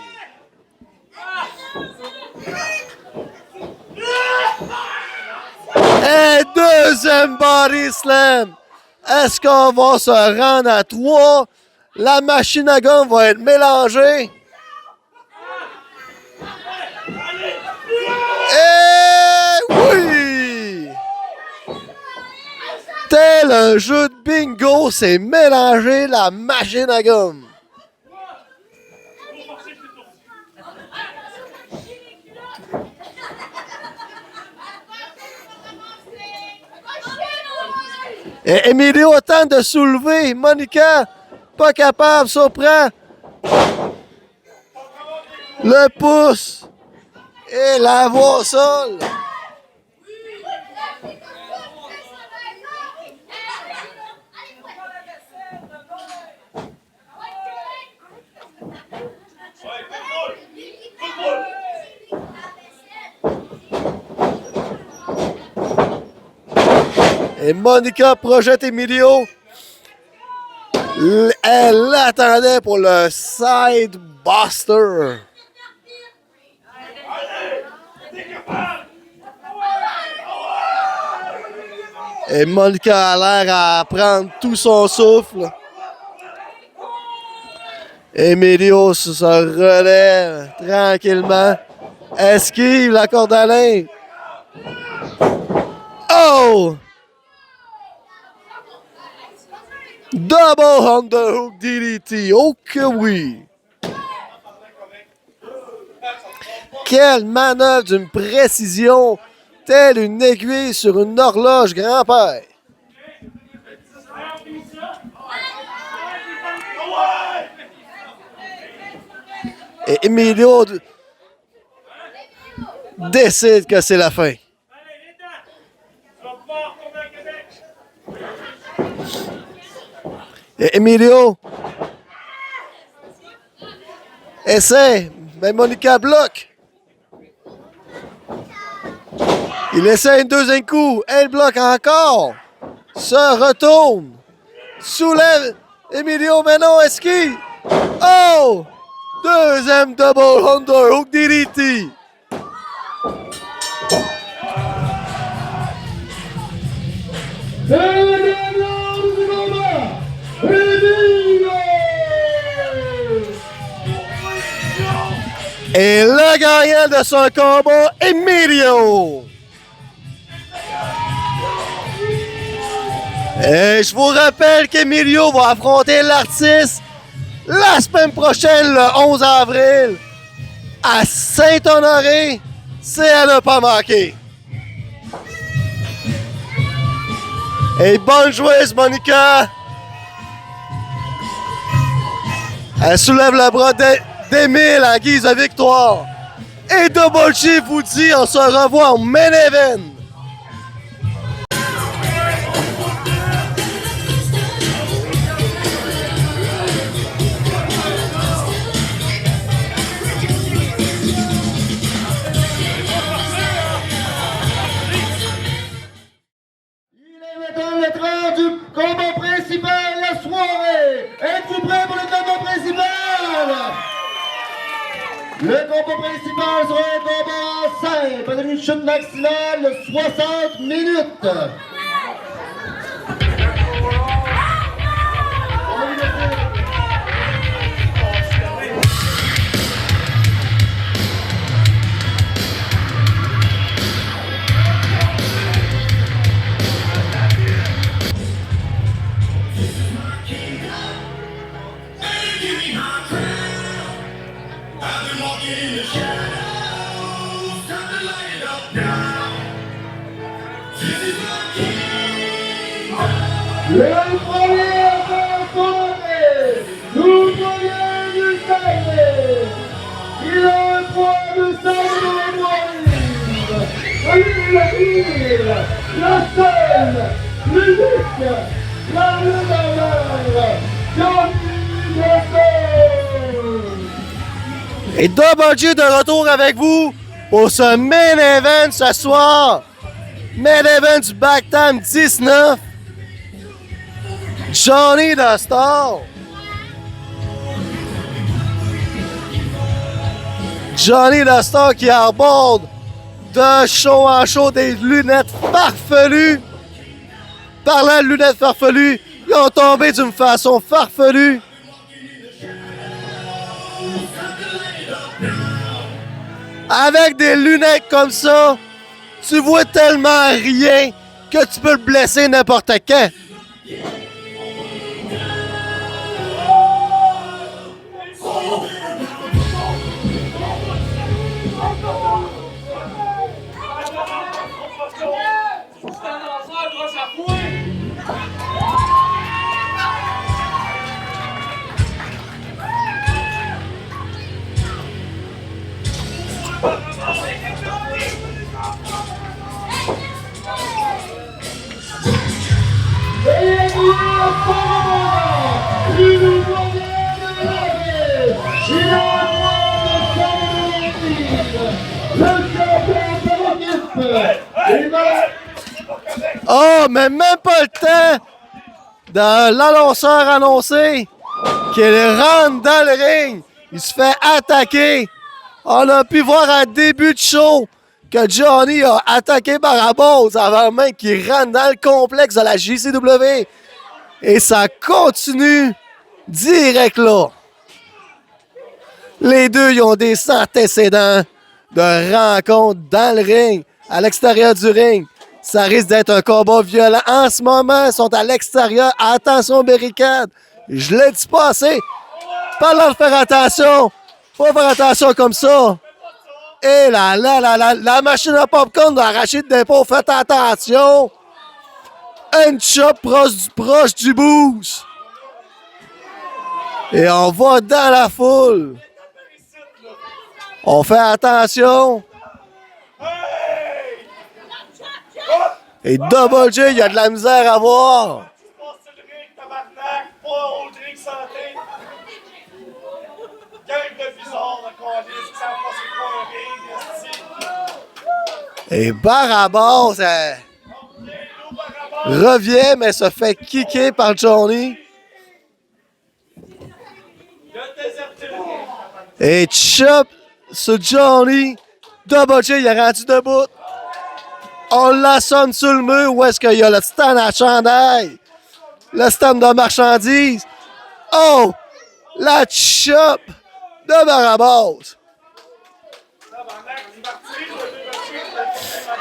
Et deuxième body slam. Est-ce qu'on va se rendre à 3? La machine à gomme va être mélangée. Et oui! Tel un jeu de bingo, c'est mélanger la machine à gomme. Et Emilio tente de soulever. Monica, pas capable, surprend. Le pouce. Et la voix au sol. Et Monica projette Emilio. Elle l'attendait pour le side buster. Et Monica a l'air à prendre tout son souffle. Emilio se relève tranquillement. Esquive la corde à linge. Oh! Double underhook DDT. Oh que oui! Quelle manœuvre d'une précision, telle une aiguille sur une horloge grand-père. Et Emilio décide que c'est la fin. Et Emilio essaie, mais Monica bloque. Il essaie un deuxième coup, elle bloque encore. Se retourne, soulève Emilio, mais non, esquive. Oh! Deuxième double underhook DDT. Et le gagnant de ce combat, Emilio. Et je vous rappelle qu'Emilio va affronter l'artiste la semaine prochaine, le 11 avril, à Saint-Honoré, c'est à ne pas manquer. Et bonne joueuse, Monica. Elle soulève le bras d'Émile en guise de victoire. Et Double G vous dit, on se revoit au main event. Le train du combat principal, la soirée. Êtes-vous prêts pour le combat principal? Le combat principal sera un combat simple, avec une chute maximale de 60 minutes. Le premier combattant, nous voyons du Saguenay. Il a un poids de 100 livres. La seule, l'unique, la légendaire, Johnny Gaston. Et Double G de retour avec vous pour ce main event ce soir. Main event du Back Time 19. Johnny the Star. Johnny the Star qui aborde de show en show des lunettes farfelues. Parlant de lunettes farfelues, ils ont tombé d'une façon farfelue. Avec des lunettes comme ça, tu vois tellement rien que tu peux le blesser n'importe quand. Oh, mais même pas le temps de l'annonceur annoncer qu'il rentre dans le ring. Il se fait attaquer. On a pu voir à début de show que Johnny a attaqué Barabose avant même qu'il rentre dans le complexe de la JCW. Et ça continue direct là. Les deux, ils ont des antécédents de rencontre dans le ring, à l'extérieur du ring. Ça risque d'être un combat violent. En ce moment, ils sont à l'extérieur. Attention, barricade. Je l'ai dit pas assez. Parlant de faire attention. Faut faire attention comme ça. Et là, la machine à popcorn d'arracher de dépôt. Faites attention. Un chop proche du boost. Et on va dans la foule. On fait attention. Et Double J, il y a de la misère à voir. Et Barabas revient, mais se fait kicker par Johnny. Et chop sur Johnny. Double J, il est rendu debout. On l'assomme sur le mur où est-ce qu'il y a le stand à chandail. Le stand de marchandises. Oh! La chop de Barabas.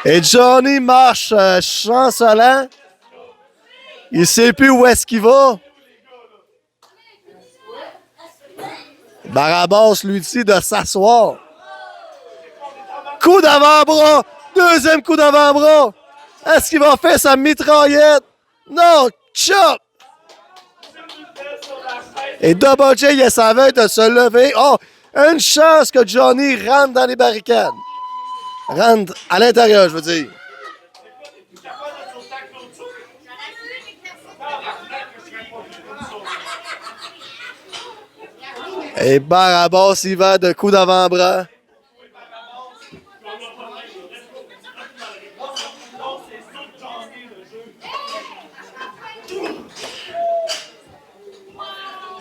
Et Johnny marche chancelant. Il sait plus où est-ce qu'il va. Barabas lui dit de s'asseoir. Coup d'avant-bras. Deuxième coup d'avant-bras. Est-ce qu'il va faire sa mitraillette? Non, chop! Et Double J, il savait de se lever. Oh, une chance que Johnny rentre dans les barricades. Rentre à l'intérieur, je veux dire. Et Barabas, il va de coup d'avant-bras.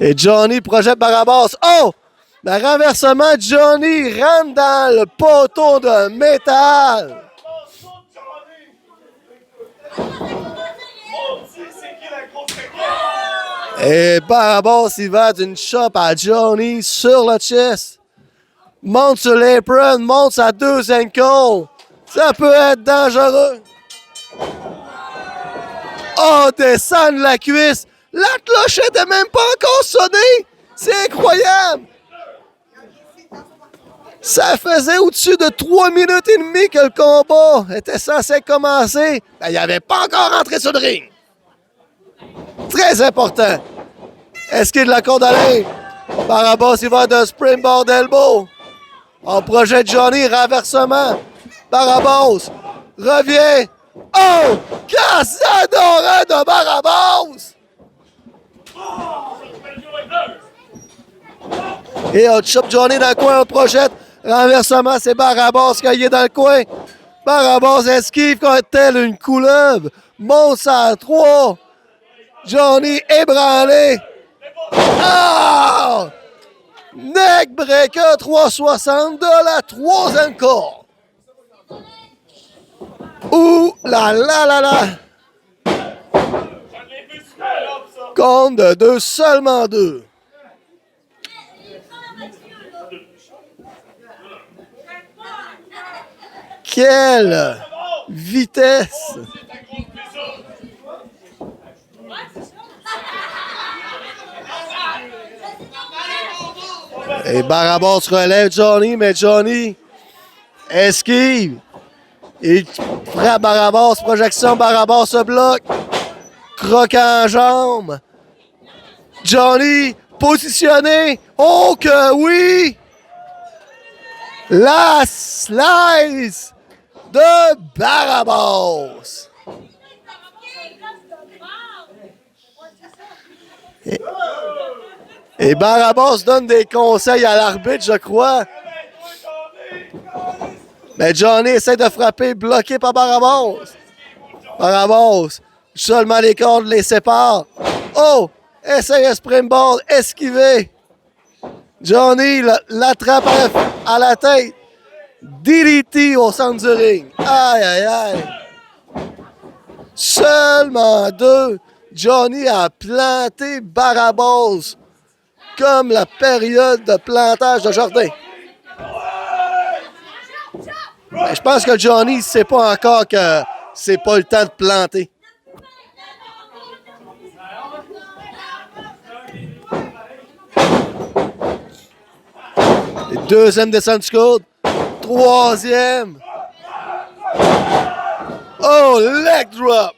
Et Johnny projette Barabas. Oh! Le renversement, Johnny rentre dans le poteau de métal. Et Barabas, il va d'une chop à Johnny sur le chest. Monte sur l'apron, monte sa deuxième call. Ça peut être dangereux. Oh, descend la cuisse. La clochette n'est même pas encore sonnée. C'est incroyable. Ça faisait au-dessus de 3 minutes et demie que le combat était censé commencer. Ben, il n'avait pas encore rentré sur le ring. Très important. Est-ce qu'il est de la corde à linge? Barabas, il va de springboard elbow. On projette Johnny, renversement. Barabas revient. Oh! Casadora de Barabas! Et on chope Johnny dans le coin, on projette. Renversement, c'est Barabas qui est dans le coin. Barabas esquive comme tel une couleuvre. Monte à 3. Johnny ébranlé. Ah! Neck breaker 360 de la troisième corde. Ouh là là là là. Compte de 2, seulement 2. Quelle vitesse! Et Barabas relève Johnny, mais Johnny esquive. Il frappe Barabas, projection, Barabas se bloque. Croque en jambe. Johnny positionné. Oh que oui! La slice de Barabas. Et Barabas donne des conseils à l'arbitre, je crois. Mais Johnny essaie de frapper, bloqué par Barabas. Barabas, seulement les cordes les séparent. Oh! Essaye un springboard, esquivé. Johnny l'attrape à la tête. DDT au centre du ring. Aïe, aïe, aïe. Seulement 2. Johnny a planté Barabas comme la période de plantage de jardin. Ben, je pense que Johnny ne sait pas encore que c'est pas le temps de planter. Et deuxième descente du coude. Troisième. Oh, leg drop.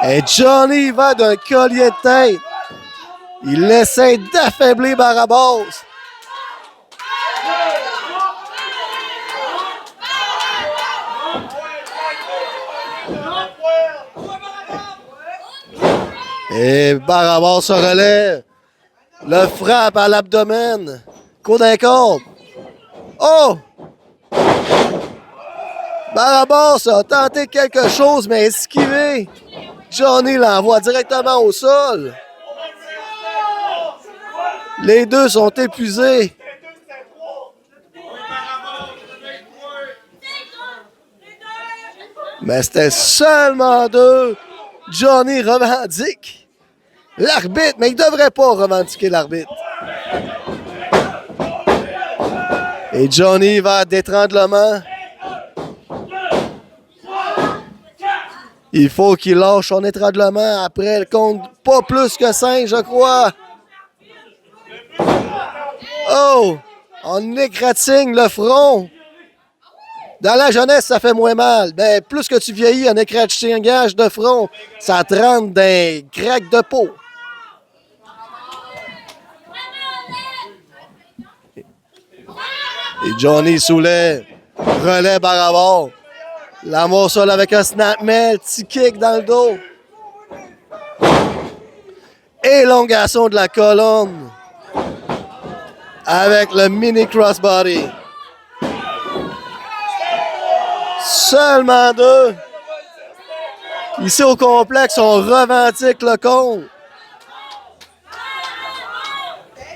Et Johnny va d'un collier de tête. Il essaie d'affaiblir Barabas. Et Barabas se relève. Le frappe à l'abdomen. Coude d'un corde. Oh! Barabas a tenté quelque chose, mais esquivé. Johnny l'envoie directement au sol. Les deux sont épuisés. Mais c'était seulement deux. Johnny revendique l'arbitre, mais il ne devrait pas revendiquer l'arbitre. Et Johnny va à d'étranglement. Il faut qu'il lâche son étranglement après le compte pas plus que 5, je crois. Oh! On égratigne le front. Dans la jeunesse, ça fait moins mal. Mais plus que tu vieillis, un égratignage de front, ça te rentre d'un craque de peau. Et Johnny soulève, relève Barabas. L'amour sol avec un snapmel, petit kick dans le dos. Élongation de la colonne. Avec le mini crossbody. Seulement deux. Ici au complexe, on revendique le compte.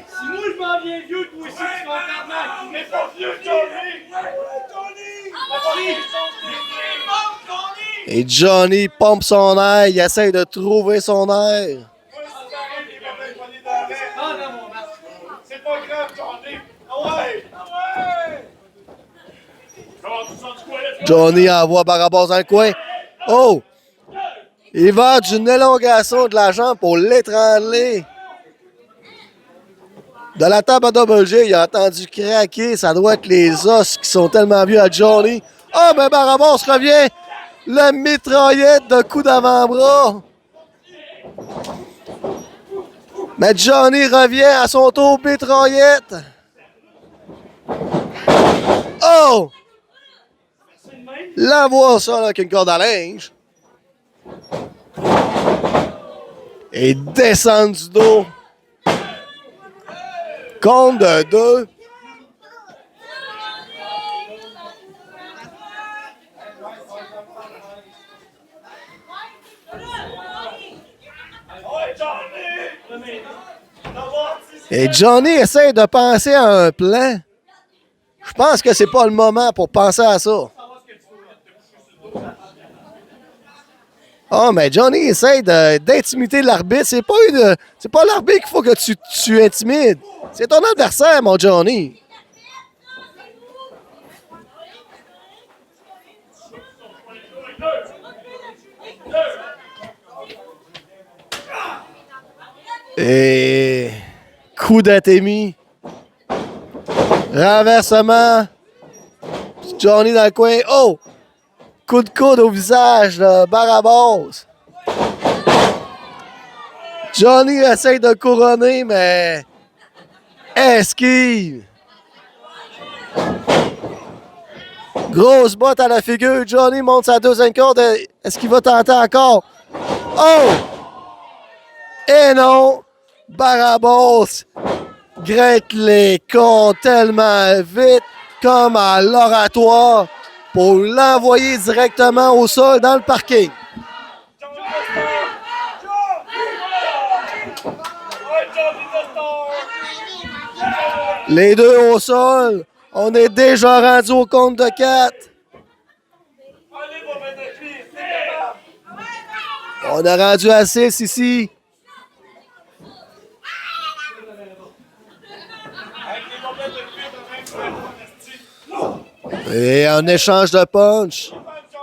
Si moi je m'en viens vieux, toi aussi tu vas faire mal. Mais pas vieux, Johnny! Et Johnny pompe son air, il essaie de trouver son air. C'est pas grave, Johnny! Ah ouais! Johnny envoie Barabas dans le coin. Oh! Il va d'une élongation de la jambe pour l'étrangler. De la table à double G, il a entendu craquer. Ça doit être les os qui sont tellement vieux à Johnny. Oh, mais Barabas revient. Le mitraillette de coup d'avant-bras. Mais Johnny revient à son tour mitraillette. Oh! L'envoie ça là, avec une corde à linge. Et descend du dos. Compte de 2. Et Johnny essaie de penser à un plan. Je pense que c'est pas le moment pour penser à ça. Oh, mais Johnny essaie d'intimider l'arbitre. C'est pas l'arbitre qu'il faut que tu intimides. C'est ton adversaire, mon Johnny. Et coup d'atémie. Renversement. Johnny dans le coin. Oh! Coup de coude au visage de Barabas. Johnny essaie de couronner, mais esquive. Grosse botte à la figure. Johnny monte sa deuxième corde. Est-ce qu'il va tenter encore? Oh! Et non! Barabas Gretlet compte tellement vite comme à l'oratoire pour l'envoyer directement au sol dans le parking. Les deux au sol. On est déjà rendu au compte de 4. On a rendu à 6 ici. Et en échange de punch,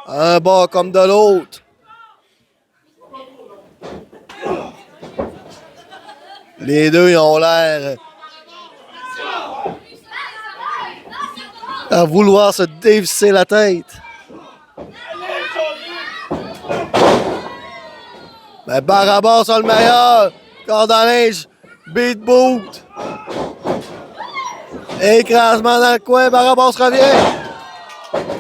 un bas comme de l'autre. Les deux, ils ont l'air à vouloir se dévisser la tête. Mais Barabas a le meilleur. Corde à linge, beat boot. Écrasement dans le coin, Barabas revient.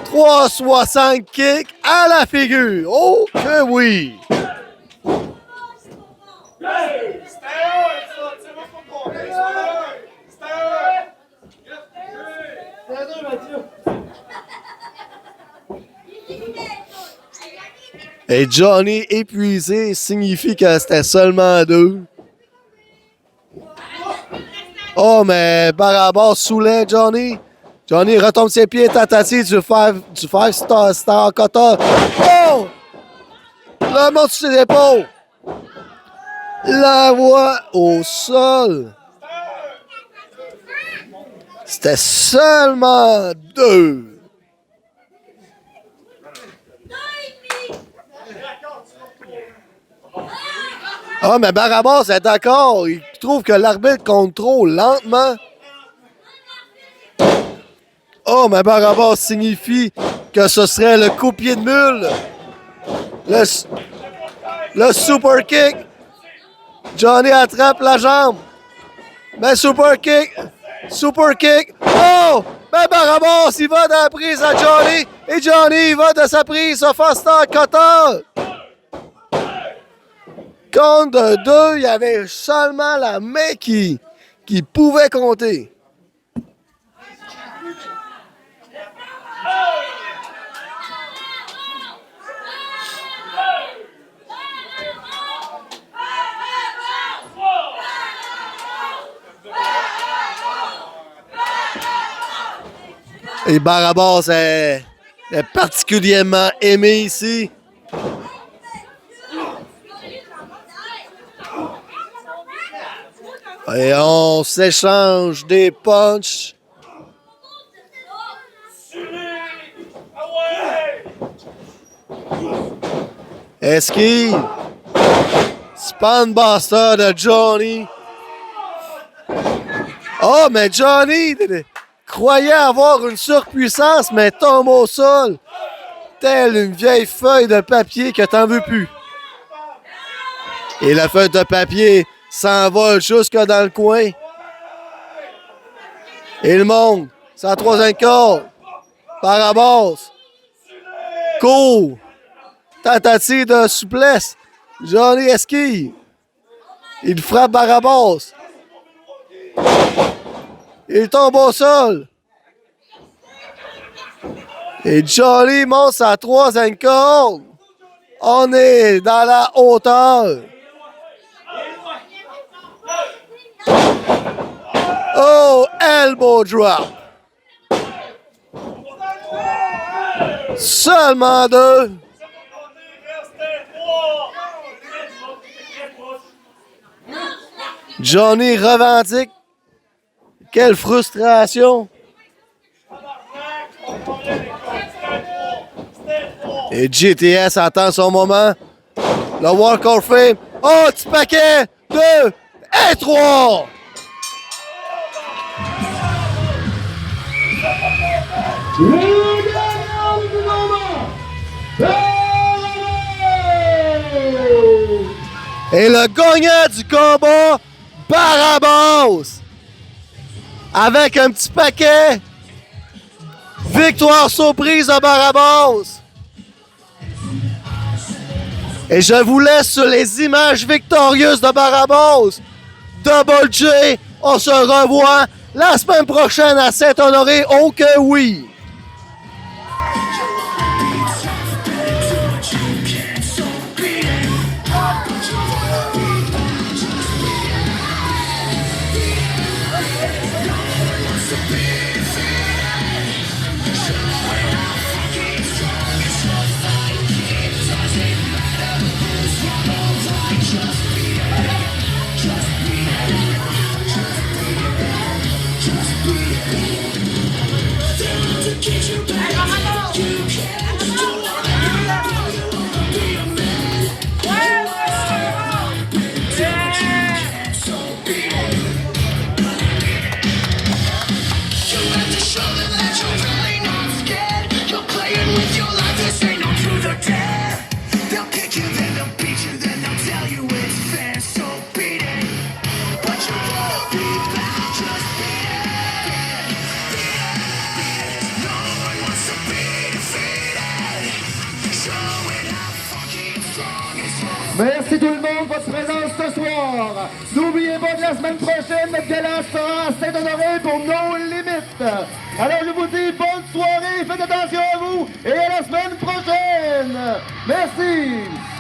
3,60 kick à la figure. Oh que oui! Et Johnny épuisé signifie que c'était seulement 2. Oh, mais Barabas soulève Johnny. Johnny retombe ses pieds, tentative du 5-star cutter. Oh! Le monte sur ses épaules. La voix au sol. C'était seulement 2. Ah, mais Barabas est d'accord. Il trouve que l'arbitre compte trop lentement. Oh, mais Barabas signifie que ce serait le coup-pied de mule. Le super kick. Johnny attrape la jambe. Mais super kick. Super kick. Oh! Mais Barabas, il va de la prise à Johnny. Et Johnny, il va de sa prise au Foster Cutter. Compte de 2, il y avait seulement la main qui pouvait compter. Et Barabas est particulièrement aimé ici. Et on s'échange des punchs. Esquive. Spinebuster de Johnny. Oh, mais Johnny croyait avoir une surpuissance, mais tombe au sol. Telle une vieille feuille de papier que t'en veux plus. Et la feuille de papier s'envole jusque dans le coin. Et le monde, c'est la troisième corde. Barabas. Court. Tentative de souplesse. Johnny esquive. Il frappe Barabas. Il tombe au sol. Et Johnny monte sa troisième corde. On est dans la hauteur. Oh, elbow drop. Seulement 2. Johnny revendique. Quelle frustration. Et GTS attend son moment. Le Walk of Fame. Oh, petit paquet. 2 et 3. Et le gagnant du combat, Barabas. Avec un petit paquet. Victoire surprise de Barabas. Et je vous laisse sur les images victorieuses de Barabas. Double J On se revoit la semaine prochaine à Saint-Honoré. Oh que oui! Merci tout le monde pour votre présence ce soir. N'oubliez pas que la semaine prochaine, notre gala sera à Saint-Honoré pour No Limit. Alors je vous dis bonne soirée, faites attention à vous et à la semaine prochaine. Merci.